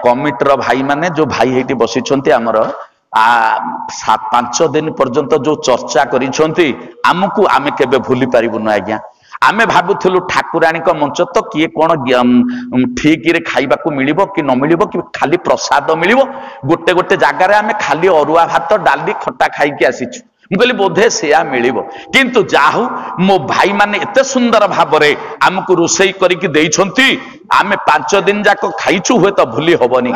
କମିଟିର ଭାଇ ମାନେ, ଯୋଉ ଭାଇ ହେଇଠି ବସିଛନ୍ତି ଆମର, 5 ଦିନ ପର୍ଯ୍ୟନ୍ତ ଯୋଉ ଚର୍ଚ୍ଚା କରିଛନ୍ତି ଆମକୁ, ଆମେ କେବେ ଭୁଲି ପାରିବୁନୁ ଆଜ୍ଞା। ଆମେ ଭାବୁଥିଲୁ ଠାକୁରାଣୀଙ୍କ ମଞ୍ଚ ତ କିଏ କଣ ଠିକରେ ଖାଇବାକୁ ମିଳିବ କି ନ ମିଳିବ, କି ଖାଲି ପ୍ରସାଦ ମିଳିବ। ଗୋଟେ ଗୋଟେ ଜାଗାରେ ଆମେ ଖାଲି ଅରୁଆ ଭାତ ଡାଲି ଖଟା ଖାଇକି ଆସିଛୁ। ମୁଁ କହିଲି ବୋଧେ ସେୟା ମିଳିବ, କିନ୍ତୁ ଯାହା ହଉ ମୋ ଭାଇ ମାନେ ଏତେ ସୁନ୍ଦର ଭାବରେ ଆମକୁ ରୋଷେଇ କରିକି ଦେଇଛନ୍ତି, ଆମେ 5 ଦିନ ଯାକ ଖାଇଛୁ, ହୁଏତ ଭୁଲି ହବନି।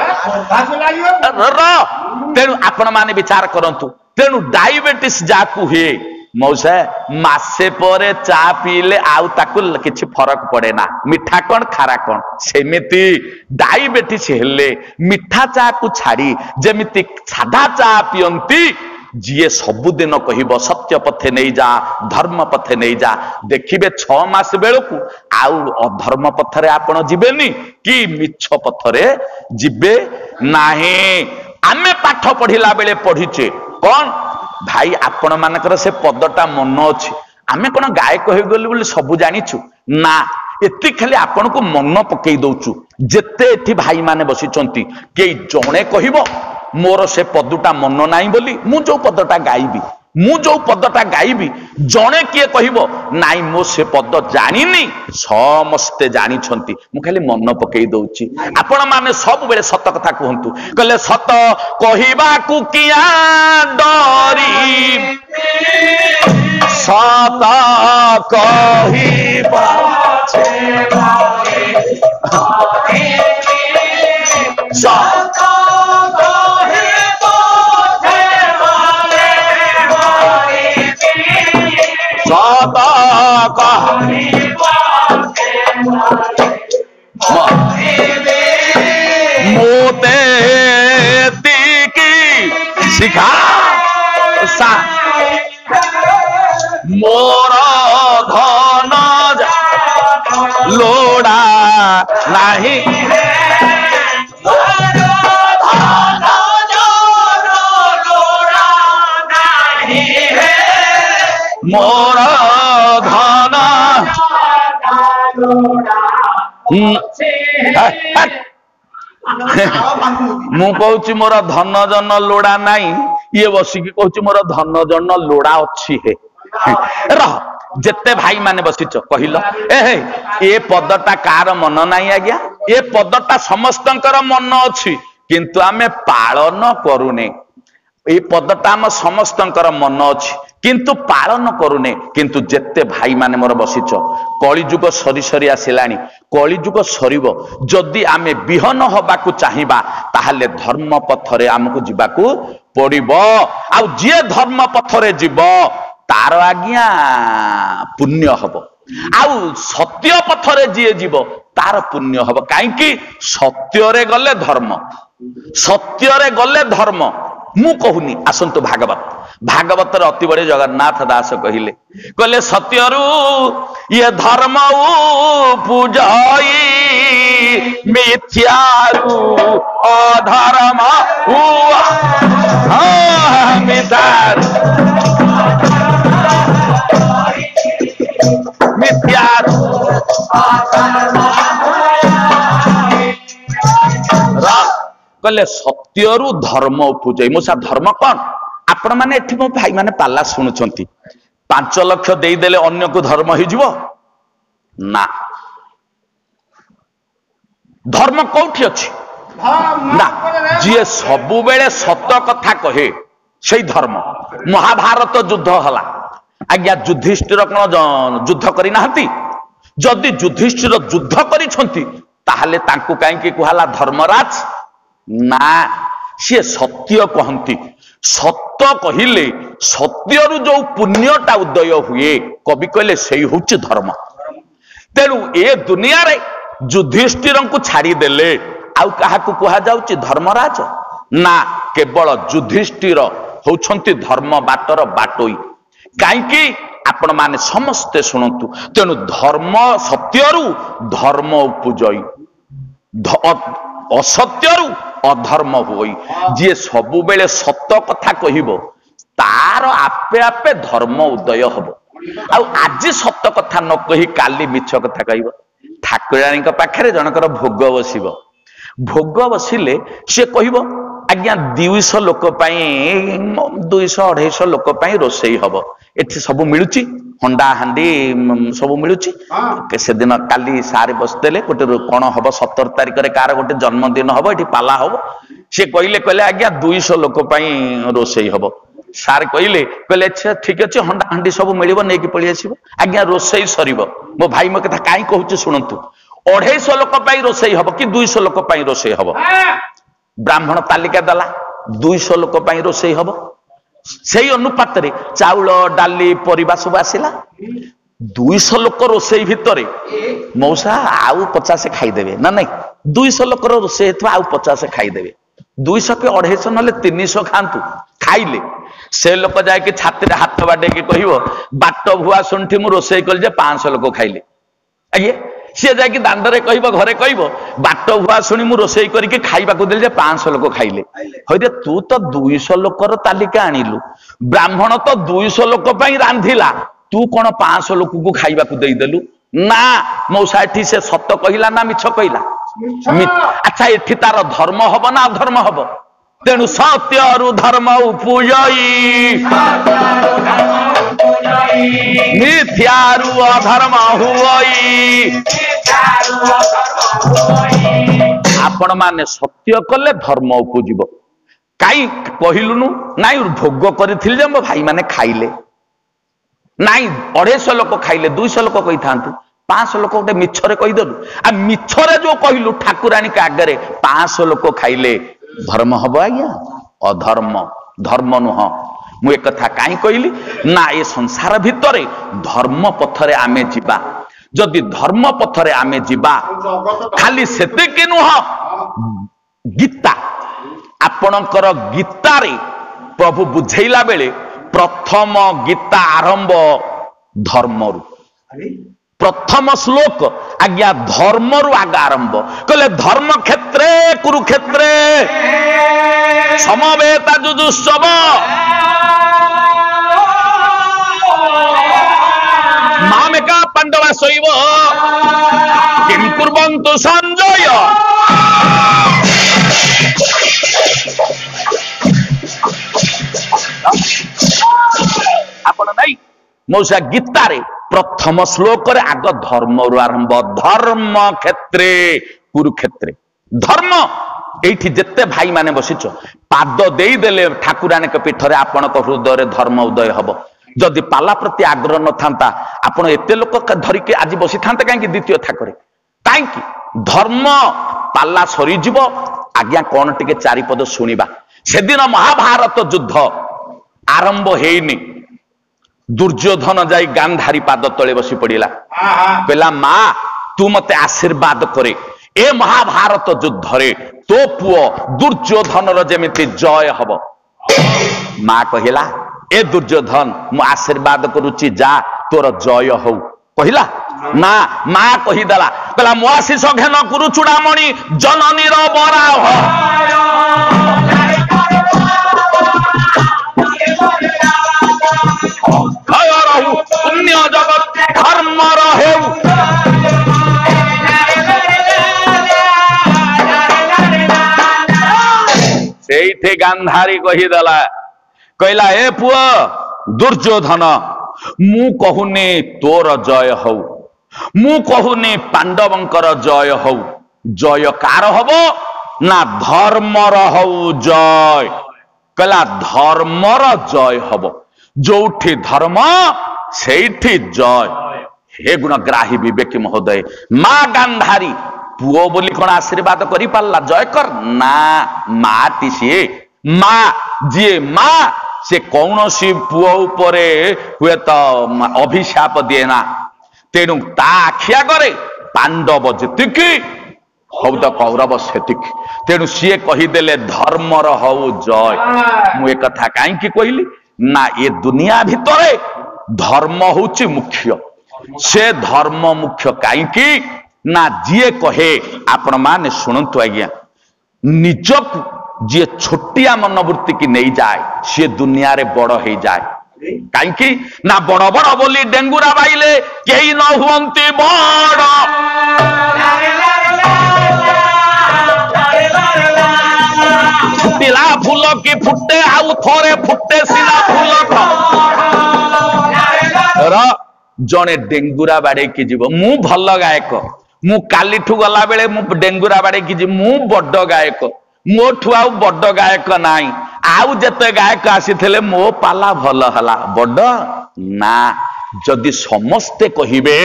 ତେଣୁ ଆପଣ ମାନେ ବିଚାର କରନ୍ତୁ। ତେଣୁ ଡାଇବେଟିସ ଯାହାକୁ ହୁଏ ମଉସା, ମାସେ ପରେ ଚା ପିଇଲେ ଆଉ ତାକୁ କିଛି ଫରକ ପଡେ ନା, ମିଠା କଣ ଖାରା କଣ। ସେମିତି ଡାଇବେଟିସ ହେଲେ ମିଠା ଚା କୁ ଛାଡି ଯେମିତି ସାଧା ଚା ପିଅନ୍ତି, ଯିଏ ସବୁଦିନ କହିବ ସତ୍ୟ ପଥେ ନେଇଯା, ଧର୍ମ ପଥେ ନେଇଯା, ଦେଖିବେ 6 ମାସ ବେଳକୁ ଆଉ ଅଧର୍ମ ପଥରେ ଆପଣ ଯିବେନି କି ମିଛ ପଥରେ ଯିବେ ନାହିଁ। ଆମେ ପାଠ ପଢିଲା ବେଳେ ପଢିଛେ କଣ ଭାଇ, ଆପଣ ମାନଙ୍କର ସେ ପଦଟା ମନ ଅଛି। ଆମେ କଣ ଗାୟକ ହେଇଗଲୁ ବୋଲି ସବୁ ଜାଣିଛୁ ନା, ଏତିକି ଖାଲି ଆପଣଙ୍କୁ ମନ ପକେଇ ଦଉଛୁ। ଯେତେ ଏଠି ଭାଇ ମାନେ ବସିଛନ୍ତି, କେହି ଜଣେ କହିବ ମୋର ସେ ପଦଟା ମନ ନାହିଁ ବୋଲି, ମୁଁ ଯୋଉ ପଦଟା ଗାଇବି, ଜଣେ କିଏ କହିବ ନାଇଁ ମୁଁ ସେ ପଦ ଜାଣିନି, ସମସ୍ତେ ଜାଣିଛନ୍ତି, ମୁଁ ଖାଲି ମନ ପକେଇ ଦଉଛି। ଆପଣ ମାନେ ସବୁବେଳେ ସତ କଥା କୁହନ୍ତୁ। କହିଲେ ସତ କହିବାକୁ କିଆ ଡରି, ସତ କହିବା मोते शिखा मोर धन लोड़ा नहीं, मोर धन मु कहूची मोर धन जन लोड़ा नाई, ये बसिकी कहूची मोर धन जन लोड़ा अच्छी है। रह जेते भाई माने बसिच कहिल ए पदटा कार मन नाई आज्ञा, ए पदटा समस्तंकर मन अच्छी, किंतु आमे पालन करूने। ए पदटा आम समस्तंकर मन अच्छी किंतु पालन करूने। किंतु जेते भाई माने मोर बसिच, कलिजुग सरी सरी आसिलानी, कलिजुग सरीब, जदि आमे बिहन हबाकू चाहिबा ताहले धर्म पथरे आमको जिबाकू पड़िबो। आ जे धर्म पथरे जीव तार आज्ञा पुण्य हब, आउ सत्य पथरे जी जीव तार पुण्य हब। काईकि सत्यरे गले धर्म, सत्यरे गले धर्म। मु कहूनी आसंतु भागवत, भागवतर अति बड़े जगन्नाथ दास कहले, कहले सत्यरु ये धर्म पूजाई, मिथ्यारु अधर्म हुआ। ମିଥ୍ୟା ମିଥ୍ୟା କହିଲେ ସତ୍ୟରୁ ଧର୍ମ ଉପୁଜେ। ମୂଷା ଧର୍ମ କଣ? ଆପଣ ମାନେ ଏଠି ମୋ ଭାଇ ମାନେ ପାଲା ଶୁଣୁଛନ୍ତି, 5 ଲକ୍ଷ ଦେଇଦେଲେ ଅନ୍ୟକୁ ଧର୍ମ ହେଇଯିବ ନା। ଧର୍ମ କୋଉଠି ଅଛି ନା, ଯିଏ ସବୁବେଳେ ସତ କଥା କହେ ସେଇ ଧର୍ମ। ମହାଭାରତ ଯୁଦ୍ଧ ହେଲା, ଆଜ୍ଞା ଯୁଧିଷ୍ଠିର କଣ ଯୁଦ୍ଧ କରିନାହାନ୍ତି? ଯଦି ଯୁଧିଷ୍ଠିର ଯୁଦ୍ଧ କରିଛନ୍ତି ତାହେଲେ ତାଙ୍କୁ କାହିଁକି କୁହାଲା ଧର୍ମରାଜ? ନା, ସିଏ ସତ୍ୟ କହନ୍ତି। ସତ କହିଲେ ସତ୍ୟରୁ ଯୋଉ ପୁଣ୍ୟଟା ଉଦୟ ହୁଏ, କବି କହିଲେ ସେଇ ହଉଛି ଧର୍ମ। ତେଣୁ ଏ ଦୁନିଆରେ ଯୁଧିଷ୍ଠିରଙ୍କୁ ଛାଡ଼ିଦେଲେ ଆଉ କାହାକୁ କୁହାଯାଉଛି ଧର୍ମରାଜ? ନା, କେବଳ ଯୁଧିଷ୍ଠିର ହଉଛନ୍ତି ଧର୍ମ ବାଟର ବାଟୋଇ। କାହିଁକି? ଆପଣ ମାନେ ସମସ୍ତେ ଶୁଣନ୍ତୁ। ତେଣୁ ଧର୍ମ ସତ୍ୟରୁ ଧର୍ମ ଉପୁଜଇ, ଅସତ୍ୟରୁ ଅଧର୍ମ ହୁଏ। ଯିଏ ସବୁବେଳେ ସତ କଥା କହିବ ତାର ଆପେ ଆପେ ଧର୍ମ ଉଦୟ ହବ। ଆଉ ଆଜି ସତ କଥା ନ କହି କାଲି ମିଛ କଥା କହିବ। ଠାକୁରାଣୀଙ୍କ ପାଖରେ ଜଣଙ୍କର ଭୋଗ ବସିବ, ଭୋଗ ବସିଲେ ସିଏ କହିବ ଆଜ୍ଞା 200 ଲୋକ ପାଇଁ 200-250 ଲୋକ ପାଇଁ ରୋଷେଇ ହବ, ଏଠି ସବୁ ମିଳୁଛି, ହଣ୍ଡା ହାଣ୍ଡି ସବୁ ମିଳୁଛି। ସେଦିନ କାଲି ସାରେ ବସିଦେଲେ, ଗୋଟେ କଣ ହବ 17 ତାରିଖରେ କାହାର ଗୋଟେ ଜନ୍ମଦିନ ହବ, ଏଠି ପାଲା ହବ। ସେ କହିଲେ ଆଜ୍ଞା 200 ଲୋକ ପାଇଁ ରୋଷେଇ ହବ। ସାର୍ କହିଲେ ଆଚ୍ଛା ଠିକ ଅଛି, ହଣ୍ଡା ହାଣ୍ଡି ସବୁ ମିଳିବ, ନେଇକି ପଳେଇ ଆସିବ। ଆଜ୍ଞା ରୋଷେଇ ସରିବ। ମୋ ଭାଇ ମୋ କଥା କାହିଁ କହୁଛି ଶୁଣନ୍ତୁ। 250 ଲୋକ ପାଇଁ ରୋଷେଇ ହବ କି 200 ଲୋକ ପାଇଁ ରୋଷେଇ ହବ? ବ୍ରାହ୍ମଣ ତାଲିକା ଦେଲା 200 ଲୋକ ପାଇଁ ରୋଷେଇ ହବ। ସେଇ ଅନୁପାତରେ ଚାଉଳ ଡାଲି ପରିବା ସବୁ ଆସିଲା। 200 ଲୋକ ରୋଷେଇ ଭିତରେ ମଉସା ଆଉ 50 ଖାଇଦେବେ ନା ନାଇଁ? 200 ଲୋକର ରୋଷେଇ ହେଇଥିବ, ଆଉ 50 ଖାଇଦେବେ। 200 କି 250 ନହେଲେ 300 ଖାଆନ୍ତୁ। ଖାଇଲେ ସେ ଲୋକ ଯାଇକି ଛାତିରେ ହାତ ବାଡେଇକି କହିବ ବାଟ ଭୁଆ ଶୁଣିଠି ମୁଁ ରୋଷେଇ କଲି ଯେ 500 ଲୋକ ଖାଇଲେ। ଆଜ୍ଞା ସିଏ ଯାଇକି ଦାଣ୍ଡରେ କହିବ, ଘରେ କହିବ ବାଟ ଭୁଆ ଶୁଣି ମୁଁ ରୋଷେଇ କରିକି ଖାଇବାକୁ ଦେଲି ଯେ 500 ଲୋକ ଖାଇଲେ। ହଇରେ ତୁ ତ 200 ଲୋକର ତାଲିକା ଆଣିଲୁ, ବ୍ରାହ୍ମଣ ତ 200 ଲୋକ ପାଇଁ ରାନ୍ଧିଲା, ତୁ କଣ 500 ଲୋକକୁ ଖାଇବାକୁ ଦେଇଦେଲୁ? ନା ମଉସା, ଏଠି ସେ ସତ କହିଲା ନା ମିଛ କହିଲା? ଆଚ୍ଛା ଏଠି ତାର ଧର୍ମ ହବ ନା ଅଧର୍ମ ହବ? ତେଣୁ ସତ୍ୟରୁ ଧର୍ମ ଉପୁଜଇ, ମିଥ୍ୟାରୁ ଅଧର୍ମ ହୁଅଇ। ଆପଣ ମାନେ ସତ୍ୟ କଲେ ଧର୍ମ ଉପୁଜିବ। କାହିଁ କହିଲୁନୁ? ନାଇଁ ଭୋଗ କରିଥିଲି ଯେ ମୋ ଭାଇ ମାନେ ଖାଇଲେ। ନାଇଁ 250 ଲୋକ ଖାଇଲେ, 200 ଲୋକ କହିଥାନ୍ତୁ, 500 ଲୋକ ଗୋଟେ ମିଛରେ କହିଦେଲୁ। ଆଉ ମିଛରେ ଯୋଉ କହିଲୁ ଠାକୁରାଣୀଙ୍କ ଆଗରେ 500 ଲୋକ ଖାଇଲେ, ଧର୍ମ ହବ ଆଜ୍ଞା? ଅଧର୍ମ, ଧର୍ମ ନୁହଁ। ମୁଁ ଏକଥା କାହିଁ କହିଲି ନା, ଏ ସଂସାର ଭିତରେ ଧର୍ମ ପଥରେ ଆମେ ଯିବା। ଯଦି ଧର୍ମ ପଥରେ ଆମେ ଯିବା, ଖାଲି ସେତିକି ନୁହଁ, ଗୀତା ଆପଣଙ୍କର ଗୀତାରେ ପ୍ରଭୁ ବୁଝେଇଲା ବେଳେ ପ୍ରଥମ ଗୀତା ଆରମ୍ଭ ଧର୍ମରୁ। ପ୍ରଥମ ଶ୍ଲୋକ ଆଜ୍ଞା ଧର୍ମରୁ ଆଗ ଆରମ୍ଭ କହିଲେ, ଧର୍ମ କ୍ଷେତ୍ରେ କୁରୁକ୍ଷେତ୍ରେ ସମବେତା ଯୁଯୁତ୍ସବ ମାମେକା ପାଣ୍ଡବା ଶୈବ କିଂ କୁର୍ବନ୍ତୁ ସଞ୍ଜୟ। ଆପଣ ନାଇଁ ମଉସା ଗୀତାରେ ପ୍ରଥମ ଶ୍ଲୋକରେ ଆଗ ଧର୍ମରୁ ଆରମ୍ଭ। ଧର୍ମ କ୍ଷେତ୍ରେ କୁରୁକ୍ଷେତ୍ରେ। ଧର୍ମ এইটি যেতে ভাই মানে বসিছ পাদ ଦେଇଦେଲେ ଠାକୁରାଣୀଙ୍କ ପୀଠରେ ଆପଣଙ୍କ ହୃଦୟରେ ଧର୍ମ ଉଦୟ ହେବ। ଯଦି ପାଲା ପ୍ରତି ଆଗ୍ରହ ନଥାନ୍ତା ଆପଣ ଏତେ ଲୋକ ଧରିକି ଆଜି ବସିଥାନ୍ତେ କାହିଁକି ଦ୍ୱିତୀୟ ଥାକରେ? କାହିଁକି? ଧର୍ମ ପାଲା ସରିଯିବ ଆଜ୍ଞା କଣ ଟିକେ ଚାରିପଦ ଶୁଣିବା। ସେଦିନ ମହାଭାରତ ଯୁଦ୍ଧ ଆରମ୍ଭ ହେଇନି, ଦୁର୍ଯ୍ୟୋଧନ ଯାଇ ଗାନ୍ଧାରୀ ପାଦ ତଳେ ବସି ପଡିଲା, କହିଲା ମା ତୁ ମତେ ଆଶୀର୍ବାଦ କରେ, ଏ ମହାଭାରତ ଯୁଦ୍ଧରେ ତୋ ପୁଅ ଦୁର୍ଯ୍ୟୋଧନର ଯେମିତି ଜୟ ହବ। ମା କହିଲା ଏ ଦୁର୍ଯ୍ୟୋଧନ ମୁଁ ଆଶୀର୍ବାଦ କରୁଛି ଯା ତୋର ଜୟ ହଉ। କହିଲା ନା, ମା କହିଦେଲା, କହିଲା ମୋ ଆଶିଷ ଘେନ କୁରୁ ଚୂଡାମଣି ଜନନୀର ବରାହ। ଏଠି ଗାନ୍ଧାରୀ କହିଦେଲା, କହିଲା ଏ ପୁଅ ଦୁର୍ଯ୍ୟୋଧନ, ମୁଁ କହୁନି ତୋର ଜୟ ହଉ, ମୁଁ କହୁନି ପାଣ୍ଡବଙ୍କର ଜୟ ହଉ, ଜୟ କାର ହବ ନା ଧର୍ମର ହଉ ଜୟ। କହିଲା ଧର୍ମର ଜୟ ହବ, ଯୋଉଠି ଧର୍ମ ସେଇଠି ଜୟ। हे गुणग्राही विवेकी महोदय, माँ गांधारी पुओ बोली कौन आशीर्वाद करी पारला जय कर ना, माटी सी माँ जी माँ से कौन सी पुओ उपरे हुए तो अभिशाप दिए ना, तेणु ता आखिया करे पांडव जेतिकी हौ तो कौरव सेतिकी, तेणु सी कहीदेले धर्मर हौ जय। मु कथा कहीं कहली ना, ये दुनिया भितरे धर्म होची मुख्य, से धर्म मुख्य कहीं ना जी कहे आपण माने शुणु आज्ञा, निजक जी छोटिया मनोवृत्ति की नहीं जाए सी दुनिया रे बड़ हो जाए। कहीं ना बड़ बड़ बोली डेंगुरा बाइले कहीं न हुंती बड़, फुटिला फूल की फुटे आउ थोरे फुटे सिला फूल जड़े डेंगुरा बाड़े की जीव मु भल गायक, मु काली ठू गला बेले मु डेंगुरा बाड़े की जीव मु बड़ गायक, मोठू आउ बड़ गायक नाई, आउ जते गायक आसी थे मो पाला भल हला बड़ ना। जदि समस्ते कहिबे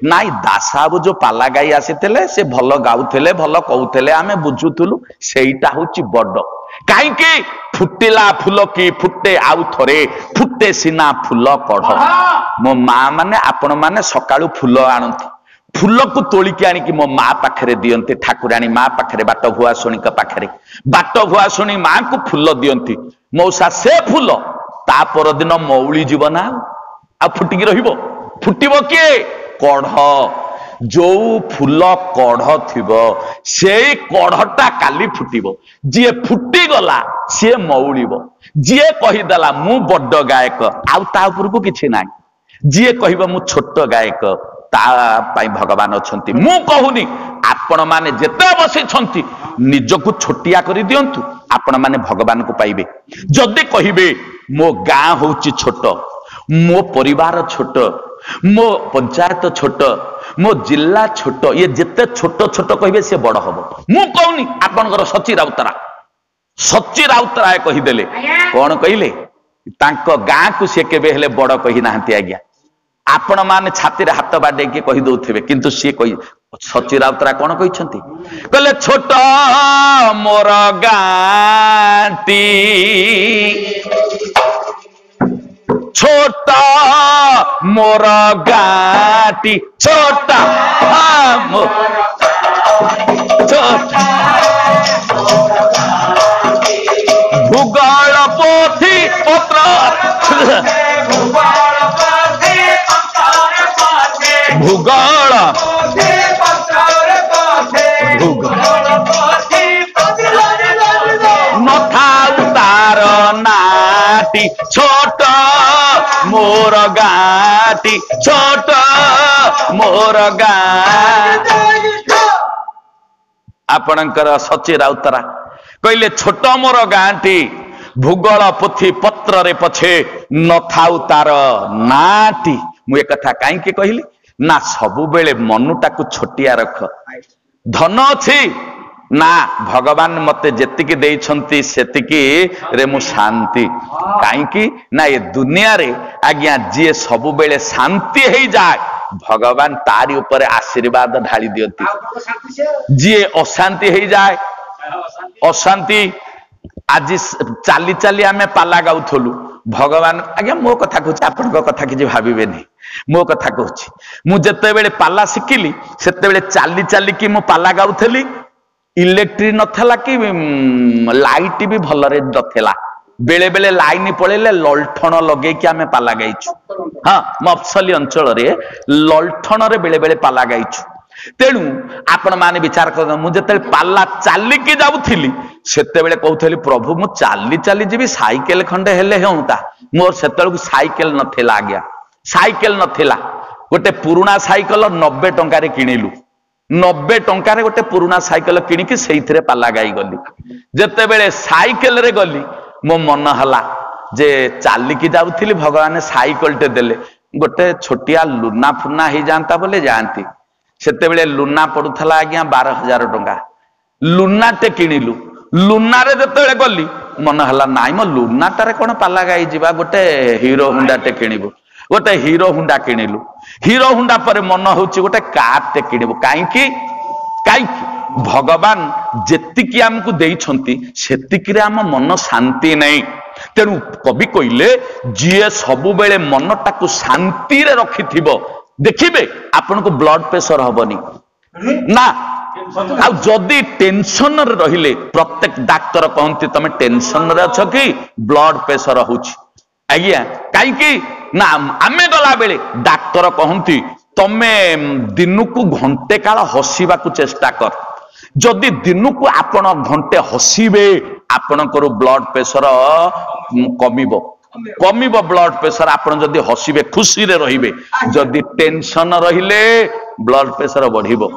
नाई दासाबू जो पाला गाई आसी थे से भल गाउथले भल कहूले आमे बुझुथुलु, सेईटा होची बड़। कहीं फुटिला फूल की फुटे आउ थोरे फुटे सिना फूल कढ़। मो माँ माने आपण माने सकाळु फूल आणती, फूल को तोलिकी आनिकी मो माँ पाखरे दियंती, ठाकुराणी माँ पाखरे बाट भुआसुणी पाखरे, बाट भुआसुणी माँ को फूल दियंती। मौसा से फूल ता पर दिन मौली जीव ना आ फुटिकी रहिबो, फुटिबो किए कढ़, जो फूल कढ़ थिबो से कढ़टा काली फुटिबो, जी फुटी गला सी मौलिबो। जी कहीदेला मु बड़ गायक आउ ता उपरको किछि नाही, जी कहबो मु छोट गायक ता पाई भगवान अछंती। मु कहूनी आपण माने जेते बसी छंती निजको छोटिया करि दियंतु, आपण माने भगवान को पाइबे। जदि कहिबे मो गां होउची छोट, मो परिवार छोट, मो पंचायत छोट, मो जिला छोट, ये जिते छोट छोट कहिबे से बड़ हबो। मु कहूनी आपनकर सची राउतराय कहीदेले कौन कहिले तांको गां को से केबे हेले बड़ कहि नाहंती आज्ञा। आपण माने छाती रे हाथ बाडे के कहि दउथिबे, किंतु से कहि सची राउतराय कौन कहिसंती, कहले छोट मोर गांटी, छोटा मोर गाटी, छोटा छोटा भूगोल पोथी पत्र, भूगोल नथा उतार नाटी, छोट मोर गाटी, छोट मोर गा। आपणकर सची राउतरा कहले छोट मोर गांटी, भूगोल पोथी पत्र रे पछे न थाउ तार नाटी। मु एक कथा काई के कहली ना, सबु बेले मनुटा को छोटिया रख। धन अछि ना भगवान मते जेतिकी देइछंती सेतिकी रे मु शांति। काई ना ये दुनिया रे आज्ञा जी सबु बेले शांति हे जाए भगवान तारी ऊपर आशीर्वाद ढाली दियंती। जी अशांति हे जाए, अशांति आज चाली चाली आमे पाला गाउथलु, भगवान आज्ञा मो कथा कहूँ आपण कथा कि भावे नहीं, मो कथा कहूँ मु जेते बेले पाला शिखिली सेते बेले चाली चाली कि मु पाला गाउथली, इलेक्ट्रिक नथला कि लाइट भी भलरे नथला, बेले बेले लाइन पळेले ललठण लगे कि आमे पाला गाइछु। हाँ मफसली अंचल रे ललठण रे बेले बेले पाला गाइछु। तेणु आपण माने विचार कर, मु जेते पाला चाली कि जाउथली सेते बेले कहउथली प्रभु मु चाली चाली जीवी साइकेल खंडे हेले हेउता, मोर सेतल को साइकेल नथेला आज्ञा, साइकेल नथेला। गोटे पुराना साइकेल 90 टंका रे किनिलु, 90 टंकार गोटे पुराना साइकेल किणिकी से पाला गाई गली जिते बेले साइकेल रे गली मो मन हला जे चालिकी जाऊली भगवान साइकेल टे देले गोटे छोटिया लुना फुना हो जाता बोले जाती से लुना पड़ूला आज्ञा 12,000 टंका लुना टे किणिलु लुना रे जिते गली मन हला नाई मो लुनाटारे कौन पाला गाई जीवा गोटे हीरो हुंडा टे किणिबु गोटे हीरो हुंडा किणिलु हीरो हुंडा पर मन होची गोटे कार टे किणिबु काई भगवान जेतिकी आमको देइछंती सेतिकी आम मन शांति नहीं तेणु कवि कहले जीए सबु बेले मनटाकू शांति रे रखिथिबो देखिबे आपन को ब्लड प्रेशर हबनी ना आ जदि टेंशन रे रहिले प्रत्येक डाक्टर कहंती तमे टेंशन रे अछ कि ब्लड प्रेशर होची आज्ञा काई ना आमे गला बेले डाक्टर कहंती तमे दिनुकू घंटे काल हसीबा को चेष्टा कर जदि दिनुकू आपण घंटे हसीबे आपणकर ब्लड प्रेशर कमिबो ब्लड प्रेशर आपण जदि हसीबे खुशी रे रहिबे जदि टेंशन रहिले ब्लड प्रेशर बढ़िबो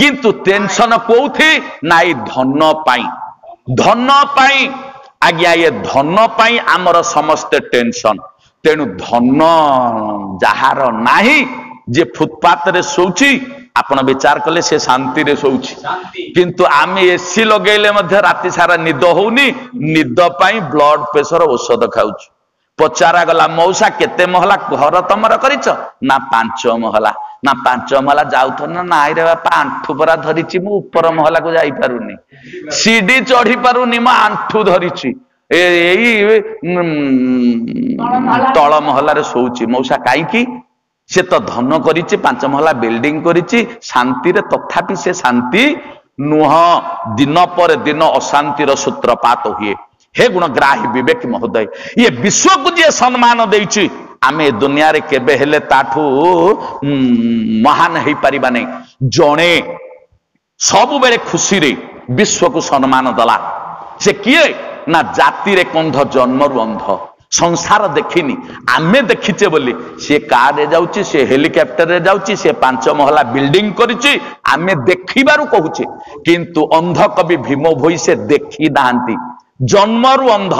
किंतु टेंशन कोउथि नाई धन पाई आज्ञा ये धन पाई आमर समस्त टेंशन तेणु धन जहार नाही जे फुटपाथ रे सोची आपण विचार कले से शांति रे सोची किंतु आमे एसी लगेले मध्य राति सारा निद होउनी निद पाई ब्लड प्रेशर औषध खाउछ पचारा गला मौसा केते महला घर तमर करिछ ना 5 महला ना 5 महला जाउथ ना नाई रे बापा आंठू परा धरिछि मु ऊपर महला को जाई पारुनी सीडी चढ़ी पारुनी म आंठू धरिछि एई तळ महला रे सोउछि मौसा काई की से तो धन करिछि 5 महला बिल्डिंग करिछि शांति रे तथापि से शांति नुह दिन पर दिन अशांतिर सूत्रपात हुए हे गुणग्राही विवेक महोदय ये विश्व को जे सम्मान देछि आमे दुनिया रे केबे हेले ताठू महान हेई परिबा नै जणे सब बेले खुशी रे विश्व को सम्मान दला से किए ना जाति रे कंध जन्मरु अंध संसार देखिनी आमे देखिचे बोली से कार रे जाउची से हेलिकॉप्टर रे जाउची से 5 महला बिल्डिंग करिची आमे देखिबारु कहूचे किंतु अंध कवि भीम भोई से देखी नांती जन्मरु अंध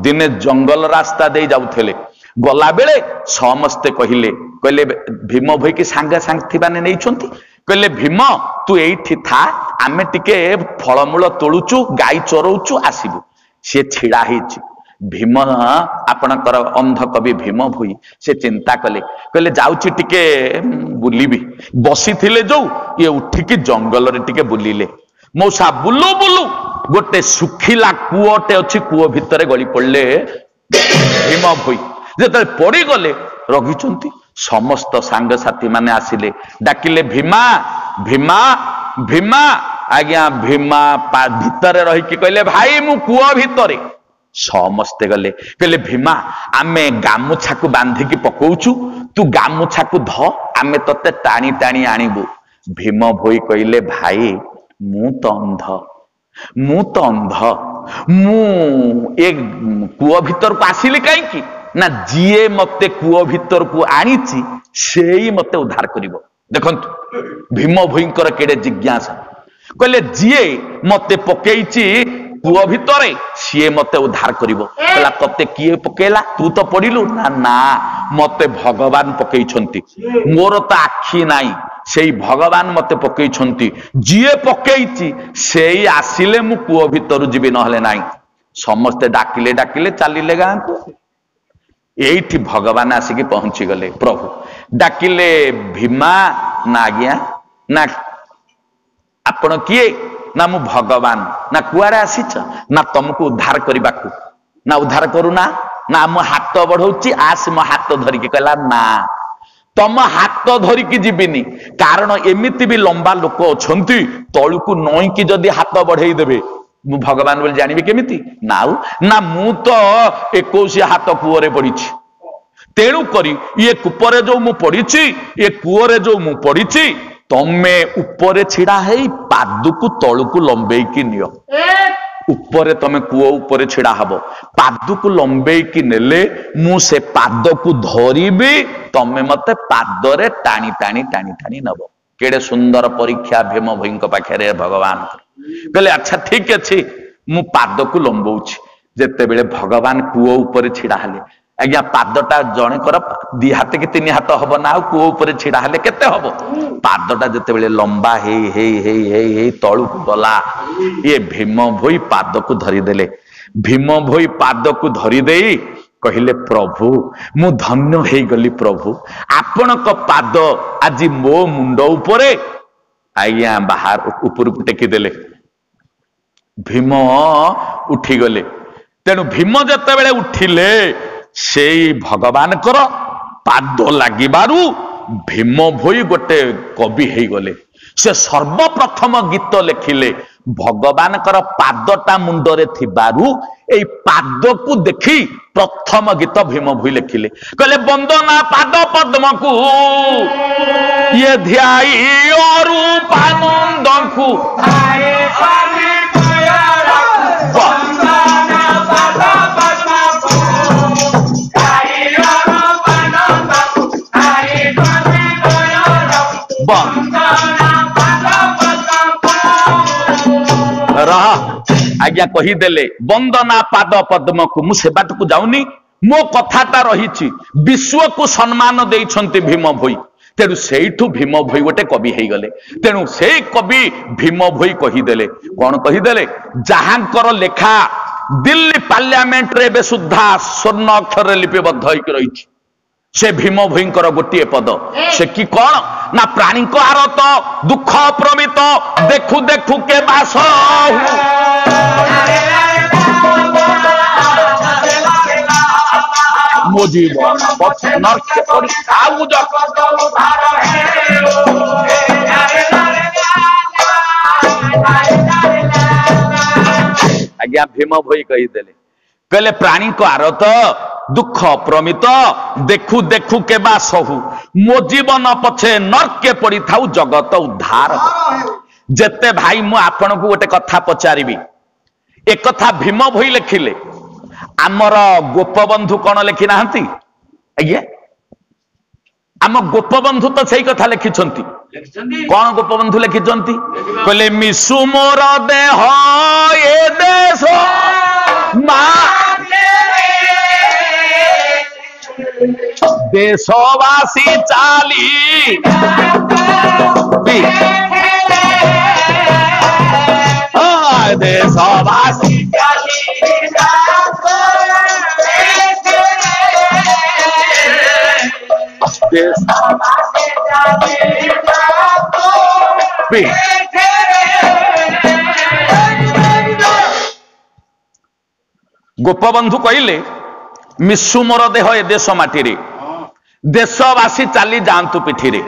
दिने जंगल रास्ता दे जाउथले गला बेले समस्ते कहले भीम भोई की सांगे सांग थिबाने नै छंती कहले भीम तू एठी था आमे टिके फलमूल तोलुचु गाई चोरौचु आसीबु से छिड़ा हिची भीम आपणकर अंध कवि भीम भोई से चिंता कले कहले जाउची टिके बुलीबी बसी थिले जो ये उठिकी जंगल रे टिके बुलीले मौसा बुलु बुलु गोटे सुखिला कुओटे अछि कुओ भितरे गली पड़ले भीम भोई जेते पड़ी गले रघिचंती समस्त सांग साथी माने आसिले डाकिले भीमा भीमा भीमा आज्ञा भीमा भितरे रही कि कहले भाई मु कुओ भितरे समस्ते गले कहले भीमा आमे गामुछा को बांधी की पकोउछु तू गामुछा को ध आमे तते टाणी टाणी आनिबु भीम भोई कहले भाई मु तो अंध मु एक कुओ भीतर को आसिले काई की ना जीए मते कुओ भीतर को आनीची सेई मते उद्धार करिवो देखंतु भीम भोईंकर केडे जिज्ञासा कहले जीए मते पकेइची कुओ भितरे सीए मते उद्धार करिवो कहला तते किए पकेला तू तो पडिलु ना ना मते भगवान पकेइछंती मोर तो आखी नाही सेई भगवान मते पकेइछंती जीए पकेइची सेई आसिले मु कुओ भितरु जीबी नहले नाही समस्ते डाकिले डाकिले चालिले गां को एठी भगवान आसिकी पहुंची गले प्रभु डाकिले भीमा ना आज्ञा ना आपण किए ना मु भगवान ना कुआरे आसीच ना तुमको उद्धार करबाकू ना उद्धार करूना ना मो हाथ बढ़ौची आस मो हाथ धरिकी कहला ना तम हाथ धरिकी जीविनी कारण एमिति भी लंबा लोक अछंती तळुकू नई की जदी हाथ बढ़ेई देबे मु भगवान बोली जानिबे केमिति नाउ ना मु तो 21 हाथ कुओरे पड़ीची तेणु करी ये कुपरे जो मु पड़ीची ये कुओरे जो मु पड़ीची तमे ऊपर छिड़ा है पादुकू तळुकू लंबेई की नियो उपरे तमे कूओ उपरे छिड़ा हब पाद को लंबे की नेले मु से पाद को धरिबी तमे मते पादरे टाणी टाणी टाणी टाणी नब केड़े सुंदर परीक्षा भीम भई पाखे भगवान कहले अच्छा ठीक अच्छे मु पाद को लंबौछि जेते बेले भगवान कूओ ऊपर छिड़ा हेले आज्ञा पादटा जणे कर दी हाथ कि तीन हाथ हब ना कूओ ऊपर छिड़ा हेले केते हब पादटा जेते बेले लंबा हे तळु को गला ये भीम भई पाद को धरि देले भीम भई पाद को धरि देई कहले प्रभु मु धन्य हे गली प्रभु आपण को पाद आज मो मुंड ऊपर आज्ञा बाहर ऊपर को टेकी देले भीम उठी गले तेणु भीम जते बेले उठिले से भगवान कर पाद लागिबारु भीम भोई गोटे कवि हे गले से सर्वप्रथम गीत लिखिले भगवान कर पादटा मुंडरे थिबारु एई पाद को देखी प्रथम गीत भीम भोई लिखिले कहले वंदना पाद पद्म को ये ध्याई रूपानंद को आज्ञा कहीदेले वंदना पाद पद्म को मु सेबाट को जाऊनी मो कथाटा रही विश्व को सम्मान देइछंती भीम भोई तेणु सेठू भीम भोई गोटे कवि हे गले तेणु से कवि भीम भोई कहीदेले कौन कहीदेले जहांकर लेखा दिल्ली पार्लियामेंट रे बे सुद्धा स्वर्ण अक्षर लिपिबद्ध होइक रही से भीम भयंकर गोटे पद से कि कौन ना प्राणी को आरत दुख प्रमित देखु देखु के बास मो जीवन आज्ञा भीम भई कहीदेले कहले प्राणी को आरत दुख प्रमित देखु देखु के बा सहु मो जीवन पछे नरके पड़ी थाउ जगत उद्धार जेते भाई मु आपन को गोटे कथा पचारिबी एक कथा भीम भई लिखिले आमर गोपबंधु कौन लिखि नाहंती आज्ञा आम गोपबंधु तो सही कथा लिखिछंती कौन गोपबंधु लिखिछंती कहले मिसु मोर देह ए देश मा देशवासी चाली देशवासी गोपबंधु कहले मिसु मोर देह ए देश माटी रे देशवासी चाली जातु पिठी रे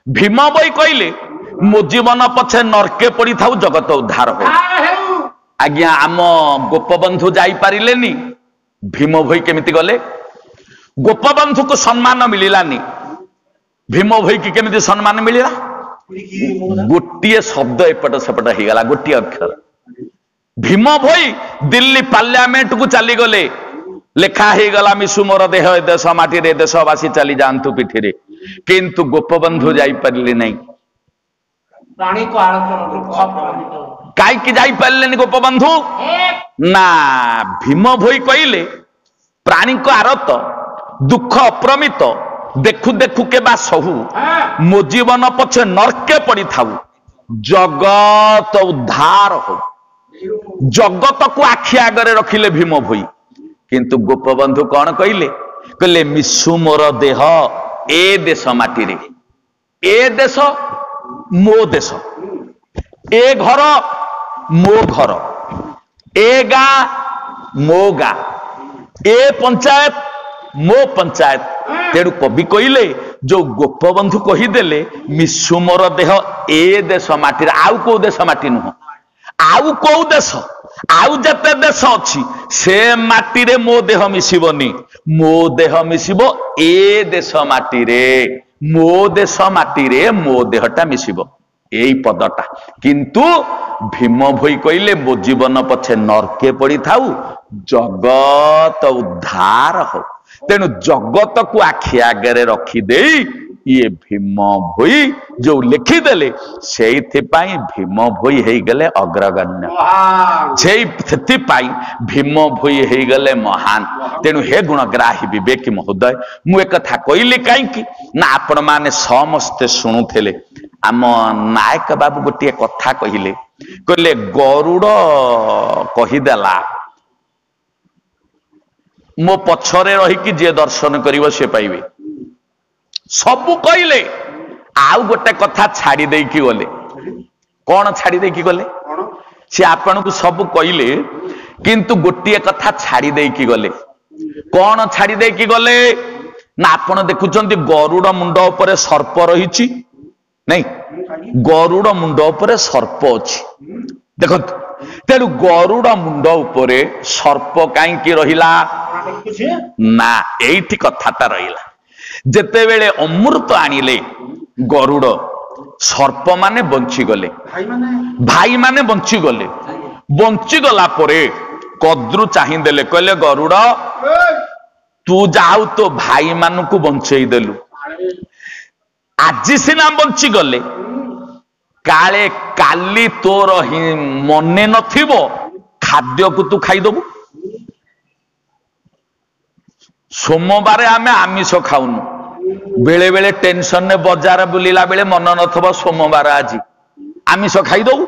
भीम बई कहले मो जीवन पछे नरके पड़ी थाउ जगत उद्धार हो आज्ञा आम गोपबंधु जाई पारिलेनी भीम भई केमिति गले गोपबंधु को सम्मान मिलिलानी भीम भई की केमिति सम्मान मिलिला गोटिए शब्द एपट सेपट ही गला गोटिए अक्षर भीम भई दिल्ली पार्लियामेंट को चली गले लेखा ही गला मिसु मोर देह देश माटी रे देशवासी चली जातु पिठी रे किंतु गोपबंधु जाई पारिले नहीं प्राणी को आरत काई की जाई पारिलेनी गोपबंधु ना भीम भोई कहले प्राणी को आरत दुख अप्रमित देखु देखु के बा सहु मो जीवन पछे नरके पड़ी थाउ जगत उद्धार हो जगत को आखि आगरे रखिले भीम भोई किंतु गोपबंधु कौन कहले मिसु मोर देह ए देश माटी रे ए देश मो देश ए घर मो घर ए गाँ मो गाँ ए पंचायत मो पंचायत तेणु कवि कहले जो गोपबंधु कहीदेले मिसु मोर देह ए देश माटी रे आउ को देश माटी नुह आउ को देश आउ जते देश अच्छी से माटी रे मो देह मिसिबनी मो देह मिसिबो ए देश माटी रे मो देश माटी रे मो देहटा मिसिबो এই পদটা কিন্তু ভীম ভୋଇ କହିଲେ ମୋ ଜୀବନ ପଛେ ନର୍କେ ପଡିଥାଉ ଜଗତ ଉଦ୍ଧାର ହଉ। ତେଣୁ ଜଗତକୁ ଆଖି ଆଗରେ ରଖିଦେଇ ଇଏ ଭୀମ ଭୋଇ ଯୋଉ ଲେଖିଦେଲେ ସେଇଥିପାଇଁ ଭୀମ ଭୋଇ ହେଇଗଲେ ଅଗ୍ରଗଣ୍ୟ। ସେଥିପାଇଁ ଭୀମ ଭୋଇ ହେଇଗଲେ ମହାନ। ତେଣୁ ହେ ଗୁଣଗ୍ରାହୀ ବିବେକୀ ମହୋଦୟ, ମୁଁ ଏକଥା କହିଲି କାହିଁକି ନା ଆପଣ ମାନେ ସମସ୍ତେ ଶୁଣୁଥିଲେ। ଆମ ନାୟକ ବାବୁ ଗୋଟିଏ କଥା କହିଲେ, କହିଲେ ଗରୁଡ଼ କହିଦେଲା ମୋ ପଛରେ ରହିକି ଯିଏ ଦର୍ଶନ କରିବ ସେ ପାଇବେ। ସବୁ କହିଲେ, ଆଉ ଗୋଟେ କଥା ଛାଡି ଦେଇକି ଗଲେ। କଣ ଛାଡି ଦେଇକି ଗଲେ? ସେ ଆପଣଙ୍କୁ ସବୁ କହିଲେ କିନ୍ତୁ ଗୋଟିଏ କଥା ଛାଡି ଦେଇକି ଗଲେ। କଣ ଛାଡି ଦେଇକି ଗଲେ ନା ଆପଣ ଦେଖୁଛନ୍ତି ଗରୁଡ଼ ମୁଣ୍ଡ ଉପରେ ସର୍ପ ରହିଛି ନାଇଁ, ଗରୁଡ଼ ମୁଣ୍ଡ ଉପରେ ସର୍ପ ଅଛି ଦେଖନ୍ତୁ। ତେଣୁ ଗରୁଡ଼ ମୁଣ୍ଡ ଉପରେ ସର୍ପ କାହିଁକି ରହିଲା ନା ଏଇଠି କଥାଟା ରହିଲା। ଯେତେବେଳେ ଅମୃତ ଆଣିଲେ ଗରୁଡ଼, ସର୍ପ ମାନେ ବଞ୍ଚିଗଲେ, ଭାଇମାନେ ବଞ୍ଚିଗଲେ। ବଞ୍ଚିଗଲା ପରେ କଦ୍ରୁ ଚାହିଁଦେଲେ, କହିଲେ ଗରୁଡ଼ ତୁ ଯାଉ ତୋ ଭାଇମାନଙ୍କୁ ବଞ୍ଚେଇ ଦେଲୁ, ଆଜି ସିନା ବଞ୍ଚିଗଲେ କାଳେ କାଲି ତୋର ମନେ ନଥିବ ଖାଦ୍ୟକୁ ତୁ ଖାଇଦବୁ। ସୋମବାର ଆମେ ଆମିଷ ଖାଉନୁ, ବେଳେ ବେଳେ ଟେନସନରେ ବଜାର ବୁଲିଲା ବେଳେ ମନ ନଥିବ ସୋମବାର ଆଜି ଆମିଷ ଖାଇଦବୁ।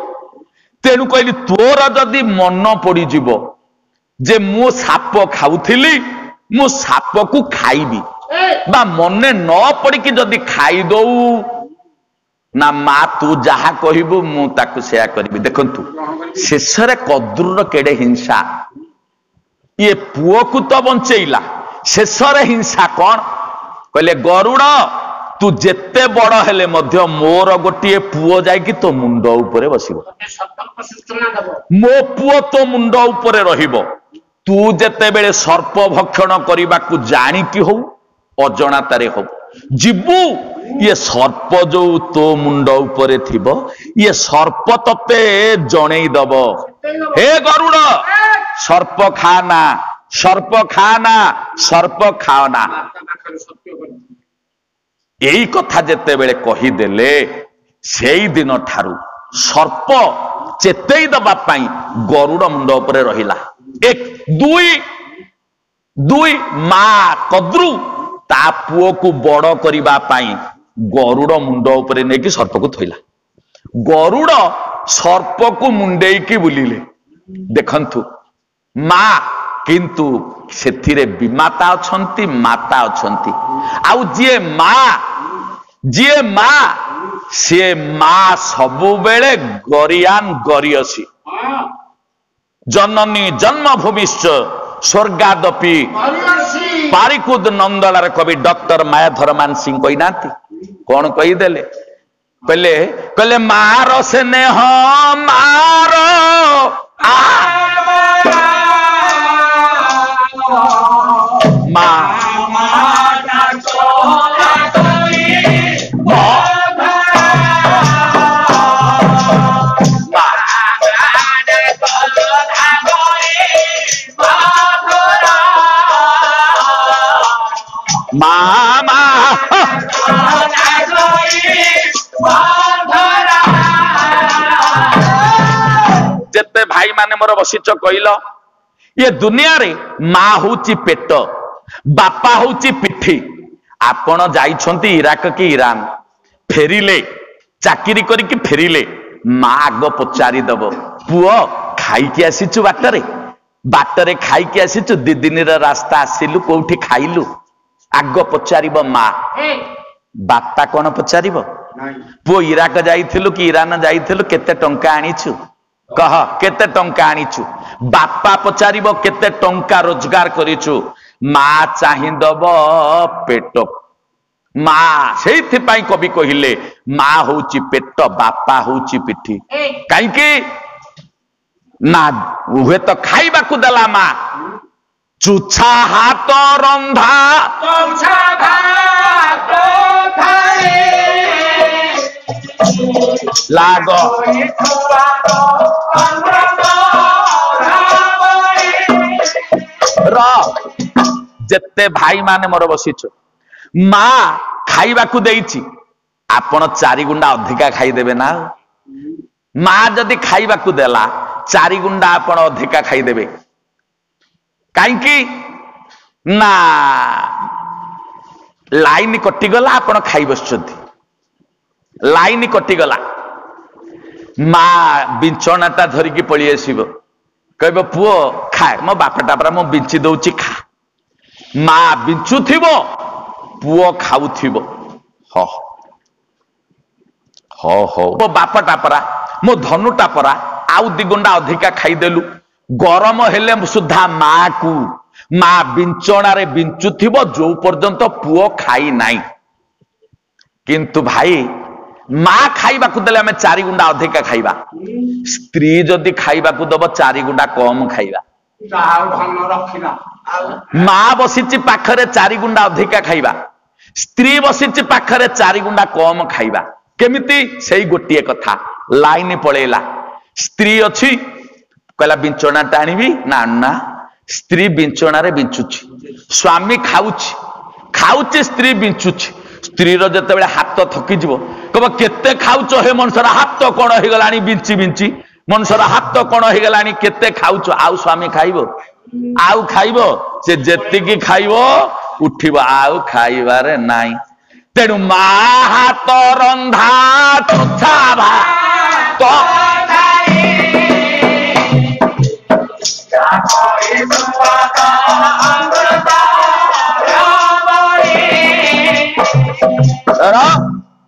ତେଣୁ କହିଲି ତୋର ଯଦି ମନ ପଡିଯିବ ଯେ ମୁଁ ସାପ ଖାଉଥିଲି, ମୁଁ ସାପକୁ ଖାଇବି, ବା ମନେ ନ ପଡିକି ଯଦି ଖାଇଦଉ ନା ମା ତୁ ଯାହା କହିବୁ ମୁଁ ତାକୁ ସେୟା କରିବି। ଦେଖନ୍ତୁ ଶେଷରେ କଦ୍ରୁର କେଡେ ହିଂସା, ଇଏ ପୁଅକୁ ତ ବଞ୍ଚେଇଲା, ଶେଷରେ ହିଂସା କଣ? କହିଲେ ଗରୁଡ଼ ତୁ ଯେତେ ବଡ ହେଲେ ମଧ୍ୟ ମୋର ଗୋଟିଏ ପୁଅ ଯାଇକି ତୋ ମୁଣ୍ଡ ଉପରେ ବସିବ, ମୋ ପୁଅ ତୋ ମୁଣ୍ଡ ଉପରେ ରହିବ। ତୁ ଯେତେବେଳେ ସର୍ପ ଭକ୍ଷଣ କରିବାକୁ ଜାଣିକି ହଉ ଅଜଣାତାରେ ହଉ ଯିବୁ, ଇଏ ସର୍ପ ଯୋଉ ତୋ ମୁଣ୍ଡ ଉପରେ ଥିବ, ଇଏ ସର୍ପ ତତେ ଜଣେଇ ଦବ, ହେ ଗରୁଡ଼ ସର୍ପ ଖାନା, ସର୍ପ ଖାନା, ସର୍ପ ଖାଅନା। ଏଇ କଥା ଯେତେବେଳେ କହିଦେଲେ ସେଇ ଦିନ ଠାରୁ ସର୍ପ ଚେତେଇ ଦବା ପାଇଁ ଗରୁଡ଼ ମୁଣ୍ଡ ଉପରେ ରହିଲା। ଏକ ଦୁଇ ମା କଦ୍ରୁ ତା ପୁଅକୁ ବଡ କରିବା ପାଇଁ ଗରୁଡ଼ ମୁଣ୍ଡ ଉପରେ ନେଇକି ସର୍ପକୁ ଥୋଇଲା। ଗରୁଡ଼ ସର୍ପକୁ ମୁଣ୍ଡେଇକି ବୁଲିଲେ। ଦେଖନ୍ତୁ ମା କିନ୍ତୁ ସେଥିରେ ବିମାତା ଅଛନ୍ତି, ମାତା ଅଛନ୍ତି। ଆଉ ଯିଏ ମା ସିଏ ମା ସବୁବେଳେ ଗରିଆନ ଗରିୟସୀ। ଜନନୀ ଜନ୍ମଭୂମିଶ୍ଚ ସ୍ୱର୍ଗାଦପି ପାରିକୁଦ ନନ୍ଦଳାର କବି ଡକ୍ଟର ମାୟାଧର ମାନସିଂ କହିନାହାନ୍ତି? କଣ କହିଦେଲେ? କହିଲେ ମାର ସ୍ନେହ ମାର ମା ମାମା ଯେତେ ଭାଇ ମାନେ ମୋର ବସିଛ କହିଲ, ଏ ଦୁନିଆରେ ମା ହଉଛି ପେଟ, ବାପା ହଉଛି ପିଠି। ଆପଣ ଯାଇଛନ୍ତି ଇରାକ କି ଇରାନ, ଫେରିଲେ ଚାକିରି କରିକି ଫେରିଲେ, ମା ଆଗ ପଚାରିଦବ ପୁଅ ଖାଇକି ଆସିଛୁ, ବାଟରେ ଖାଇକି ଆସିଛୁ, 2 ଦିନର ରାସ୍ତା ଆସିଲୁ କୋଉଠି ଖାଇଲୁ, ଆଗ ପଚାରିବ ମା। ବାପା କଣ ପଚାରିବ? ପୁଅ ଇରାକ ଯାଇଥିଲୁ କି ଇରାନ ଯାଇଥିଲୁ, କେତେ ଟଙ୍କା ଆଣିଛୁ କହ, କେତେ ଟଙ୍କା ଆଣିଛୁ। ବାପା ପଚାରିବ କେତେ ଟଙ୍କା ରୋଜଗାର କରିଛୁ, ମା ଚାହିଁଦବ ପେଟ। ମା ସେଇଥିପାଇଁ କବି କହିଲେ ମା ହଉଛି ପେଟ, ବାପା ହଉଛି ପିଠି। କାହିଁକି ନା ହୁଏତ ଖାଇବାକୁ ଦେଲା ମା, ଚୁଛା ହାତ ରନ୍ଧା लाग जेते भाई माने मोर बसिछ माँ खाइबा को देइछि आपण 4 गुंडा अधिका खाइदेबे ना माँ जदि खाइबा को देला 4 गुंडा आपण अधिका खाइदेबे काईकि ना लाइन कटिगला आपण खाइ बसछथि लाइन कटिगला माँ बिंचणाटा धरिकी पळी आसीबो कहबो पुओ खा मो बापाटा परा मो बिंची दउची खा माँ बिंचुथिबो पुओ खाउथिबो हो हो हो मो बापाटा परा मो धनुटा परा आउ 2 गुंडा अधिका खाइदेलु गरम हेले सुधा माँ को माँ बिंचणारे बिंचुथिबो जो पर्यंत पुओ खाई नाई किंतु भाई माँ खाइबा को देले हमें 4 गुंडा अधिका खाइबा स्त्री जदि खाइबा को दब 4 गुंडा कम खाइबा माँ बसिची पाखरे 4 गुंडा अधिका खाइबा स्त्री बसिची पाखरे 4 गुंडा कम खाइबा केमिति सेई गोटिए कथा लाइन पळेला स्त्री अछि कहला बिंचणा टाणीबी ना ना स्त्री बिंचणारे बिंचुची स्वामी खाउची खाउची स्त्री बिंचुची स्त्री रो जते बेले हाथ थकी जिवो कहबो केते खाउचो हे मनसर हाथ कोन हे गलानी बिंची बिंची मनसर हाथ कोन हे गलानी केते खाउचो आउ स्वामी खाइबो आउ खाइबो से जेति की खाइबो उठिबो आउ खाइबारे नाई तेनु मा हाथ रंधा तुछा भा तो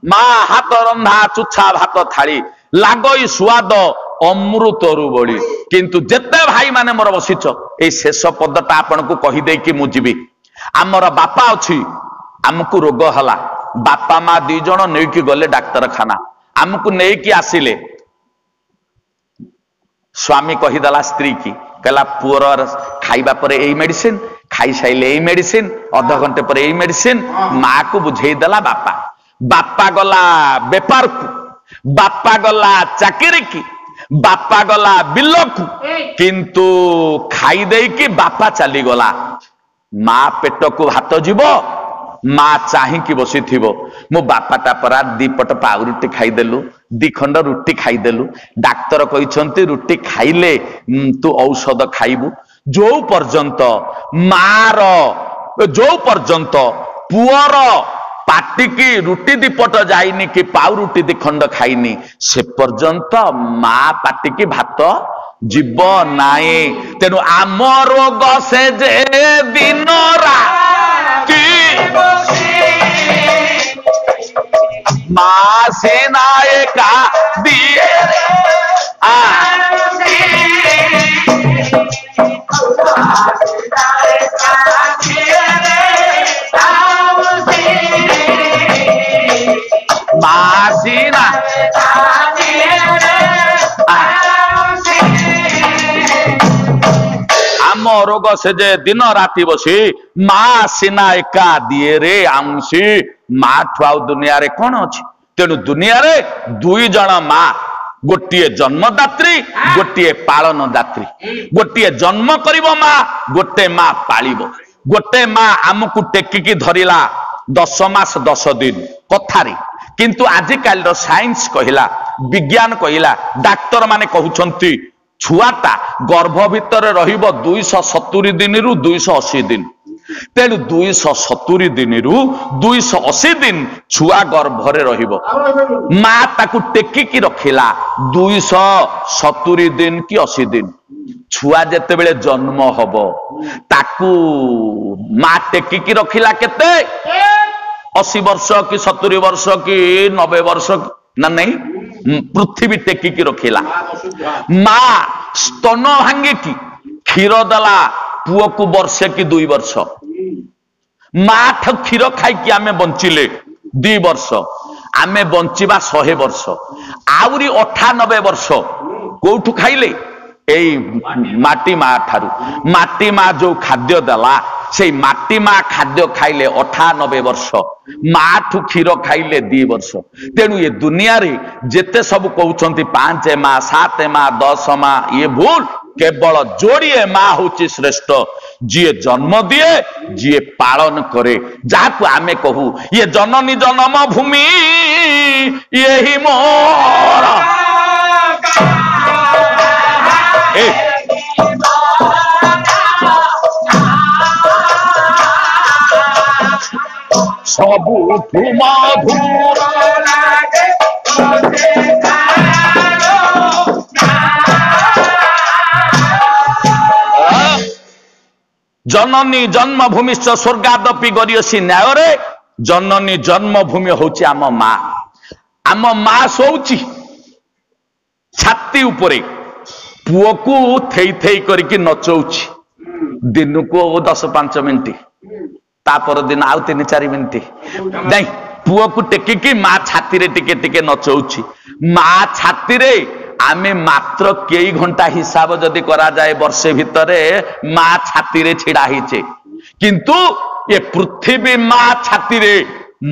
माँ हाथ रंधा चुच्छा भात थाली लागई स्वाद अमृतरु बड़ी किंतु जेते भाई माने मोर बसिच ए शेष पदटा आपन को कहि दे कि मु जीवी आमर बापा अछि आमको रोग हला बापा माँ 2 जण नेकी गले डाक्तरखाना आमको नेकी आसिले स्वामी कहिदला स्त्री की कहला पुअर खाइबा पर एई मेडिसिन खाई साइले एई मेडिसिन आधा घंटे पर एई मेडिसिन माँ को बुझेई देला बापा बापा गला बेपार को बापा गला चाकरी की बापा गला बिल को किंतु खाई दे कि बापा चली गला माँ पेट को भात जीव माँ चाहीकि बसी थिबो मो बापाटा परा 2 पट पाउरुटी खाइदेलु 2 खंड रुटी खाइदेलु डाक्तर कहिसंती रुटी खाइले तू औषध खाइबु जो पर्यंत मार जो पर्यंत पुअर पाटी की रुटी 2 पट जाइनी कि पाउरुटी 2 खंड खाइनी से पर्यंत माँ पाटी की भात जीव नाई तेनु आम रोग से जे दिन राति माँ से नायका दिए मासीना आम रोग से जे दिन राति बसी माँ सीना एका दिए रे आमसी माँ ठुआ दुनिया रे कौन अच्छी तेणु दुनिया रे 2 जण माँ गोटे जन्मदात्री गोटे पालनदात्री गोटे जन्म करिबो माँ गोटे माँ पालिबो गोटे माँ आमको टेकिकी धरिला 10 मास 10 दिन कथारी किंतु आजिकाल साइंस कहिला विज्ञान कहिला डाक्तर माने कहउछंती छुआटा गर्भ भितर रहिबो 270 दिन रु 280 दिन तेणु 270 दिन रु 280 दिन छुआ गर्भरे रहिबो माँ ताकू टेकिकी रखिला 270 दिन कि 80 दिन छुआ जेते बेले जन्म हबो ताकू माँ टेकिकी रखिला केते 80 वर्ष कि 70 वर्ष कि 90 वर्ष ना नहीं पृथ्वी टेकिकी रखिला माँ स्तन भांगी की क्षीर दला पुओ को वर्षे कि 2 वर्ष माँ क्षीर खाई आमे बंचिले 2 वर्ष आमे बंचिबा 100 वर्ष आउरी 98 वर्ष कोठु खाइले एई माटी माँ ठारू माटी माँ जो खाद्य देला से माटी मा खाद्य खाइले 98 वर्ष माँ ठू क्षीर खाइले 2 वर्ष तेणु ये दुनिया रे जेते सब कहउछंती 5 माँ 7 माँ 10 माँ ये भूल केवल जोड़िए माँ होची श्रेष्ठ जी जन्म दिए जी पालन करे जाकू आमे कहू ये जननी जन्म भूमि यही मोर सबू मधुर लागे जननी जन्मभूमिश्च स्वर्गादपि गरियसी न्याय रे जननी जन्मभूमि होची आम माँ शोची छाती उपरे पुओ को थेई थेई करके नचौची दिन को 10-5 मिनिट तापर दिन आउ 3-4 मिनिट नहीं पुओ को टेकिकी माँ छाती रे टिके टिके नचौची माँ छाती रे आमे मात्र कई घंटा हिसाब जदि करा जाए वर्षे भितरे माँ छाती रे छिड़ा हिचे किंतु ये पृथ्वी माँ छाती रे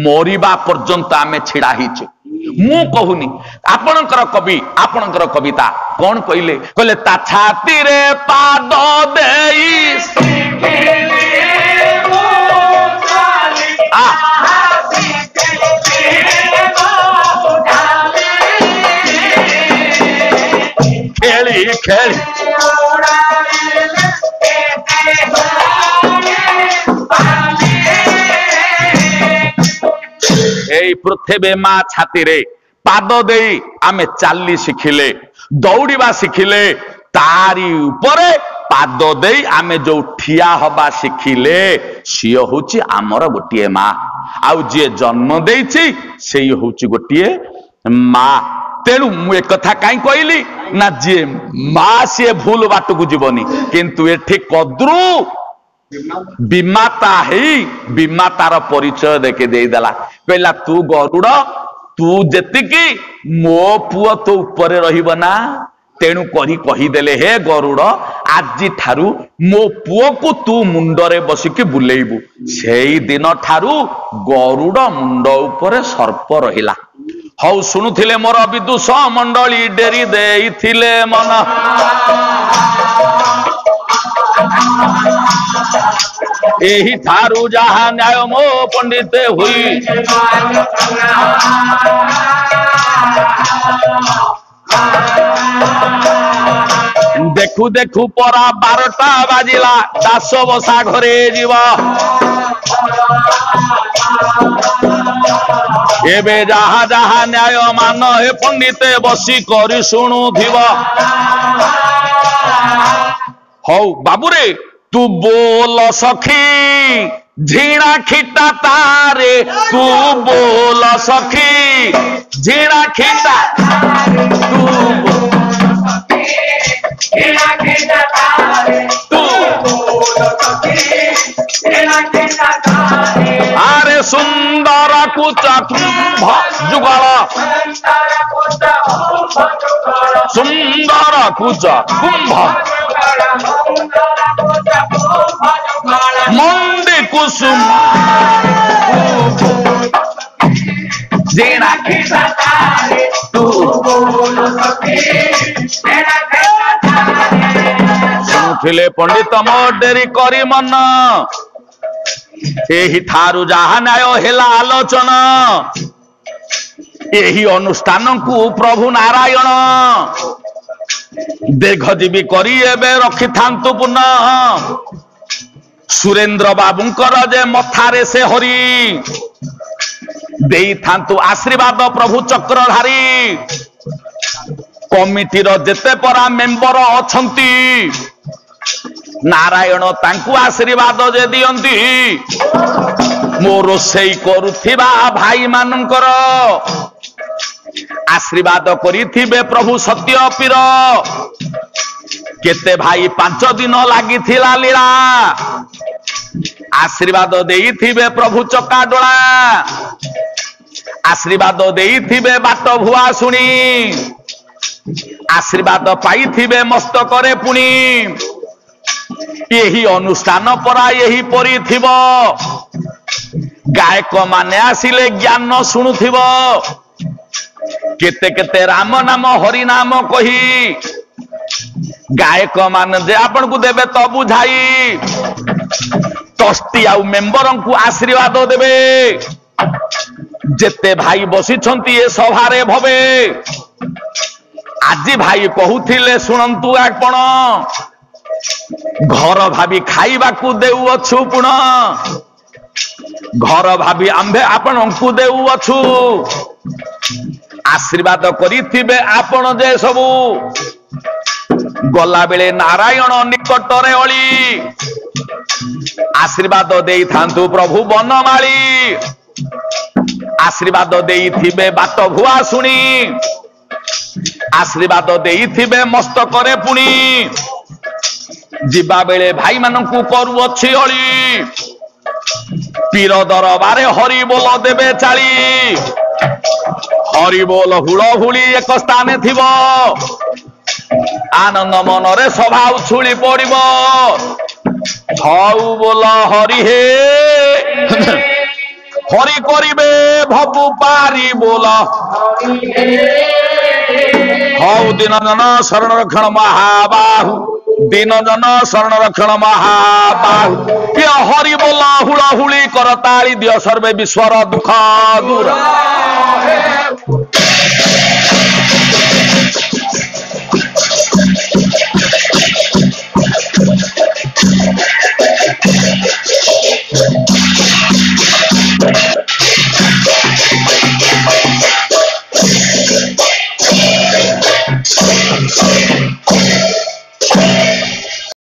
मरिबा पर्यंत आमे छिड़ा हिचे मु कहूनी आपणकर कवि आपणकर कविता कौन कहले कहले ता छाती रे पाद देई खेली खेली एई पृथ्वी माँ छाती रे पाद देई आमे चाली शिखिले दौड़िबा शिखिले तारी उपरे पाद देई आमे जो ठिया हबा शिखिले सियो होची आमर गोटिए माँ आउ जे जन्म देइछि सेई होची गोटिए माँ तेणु मु एक कथा कहीं कहली ना जी माँ सी भूल बाट को जीवनी किंतु एठी कद्रु विमाता ही विमातार परिचय देके देदेला कहला तू गरुड़ तू जेतिकी मो पुओ तो ऊपर रहिब ना तेणु करी कहीदेले हे गरुड़ आज ठारू मो पुओ को तू मुंडरे बसिकी बुलेइबू सेई दिन ठारू गरुड़ मुंड ऊपर सर्प रहिला हौ शुणुथिले मोर विदुष मंडली डेरी देइथिले मन एही थारू जहा न्याय मो पंडिते हुई देखु देखु परा 12टा बाजिला दास बसा घरे जीवा एबे जहा जहा न्याय मान हे पंडिते बसी करी शुणु थिबा हौ बाबूरे तू बोल सखी झीणा खिटा तारे तू बोल सखी झीणा खिटा तू आरे सुंदर कुच कुंभ जुगल सुंदर कुच कुंभ मंदी कुसुम जेना तू शुणुथिले पंडित मो डेरी करी मन एही ठारू जहा न्याय हेला आलोचना एही अनुष्ठान को प्रभु नारायण दीर्घजीवी करी एबे रखि थांतु पुनः सुरेंद्र बाबूंकर जे मथारे से हरि देई थांतु आशीर्वाद प्रभु चक्रधारी कमिटी रो जेते परा मेंबर अछंती नारायण तांकु आशीर्वाद जे दियंती मो रोसई करुथिबा भाई मानकर आशीर्वाद करिथिबे प्रभु सत्य पीर केते भाई 5 दिन लागी थिला लीला आशीर्वाद देइथिबे प्रभु चका डोळा आशीर्वाद देइथिबे बाट भुआ सुनी आशीर्वाद पाइथिबे मस्तक रे पुणी यही अनुष्ठान परा यही परी थिब गायक माने आसिले ज्ञान शुणुथिब केते केते राम नाम हरि नाम कही गायक मान जे आपण को देबे तो बुझाई ट्रस्टी आउ मेंबर को आशीर्वाद देबे जेते भाई बसी छंती ए सभारे भवे आज भाई कहूथिले सुनंतु आपण घर भाभी खाइबा को देउ अछु पुण घर भाभी आंबे आपण को देउ अछु आशीर्वाद करिथिबे आपण जे सबु गला बेले नारायण निकटरे अली आशीर्वाद देई थांतु प्रभु बनमाली आशीर्वाद देई थिबे बाट भुआ सुनी आशीर्वाद देई थिबे मस्तकरे पुणी जिबा बेले भाई मानकु करू अछि अली पीर दरबारे हरि बोल देबे चाली हरि बोल हुळ हुली एक स्थाने थिबो आनंद मनरे सभा उछुली पड़िबो हऊ बोल हरि हे हरि करिबे भबु पारी बोल हऊ दिन जन शरण रक्षण महाबाहु दिन जन शरण रक्षण महाबाहु ये हरि बोल हुळ हुली करताली दियो सर्वे विश्वर दुख दूर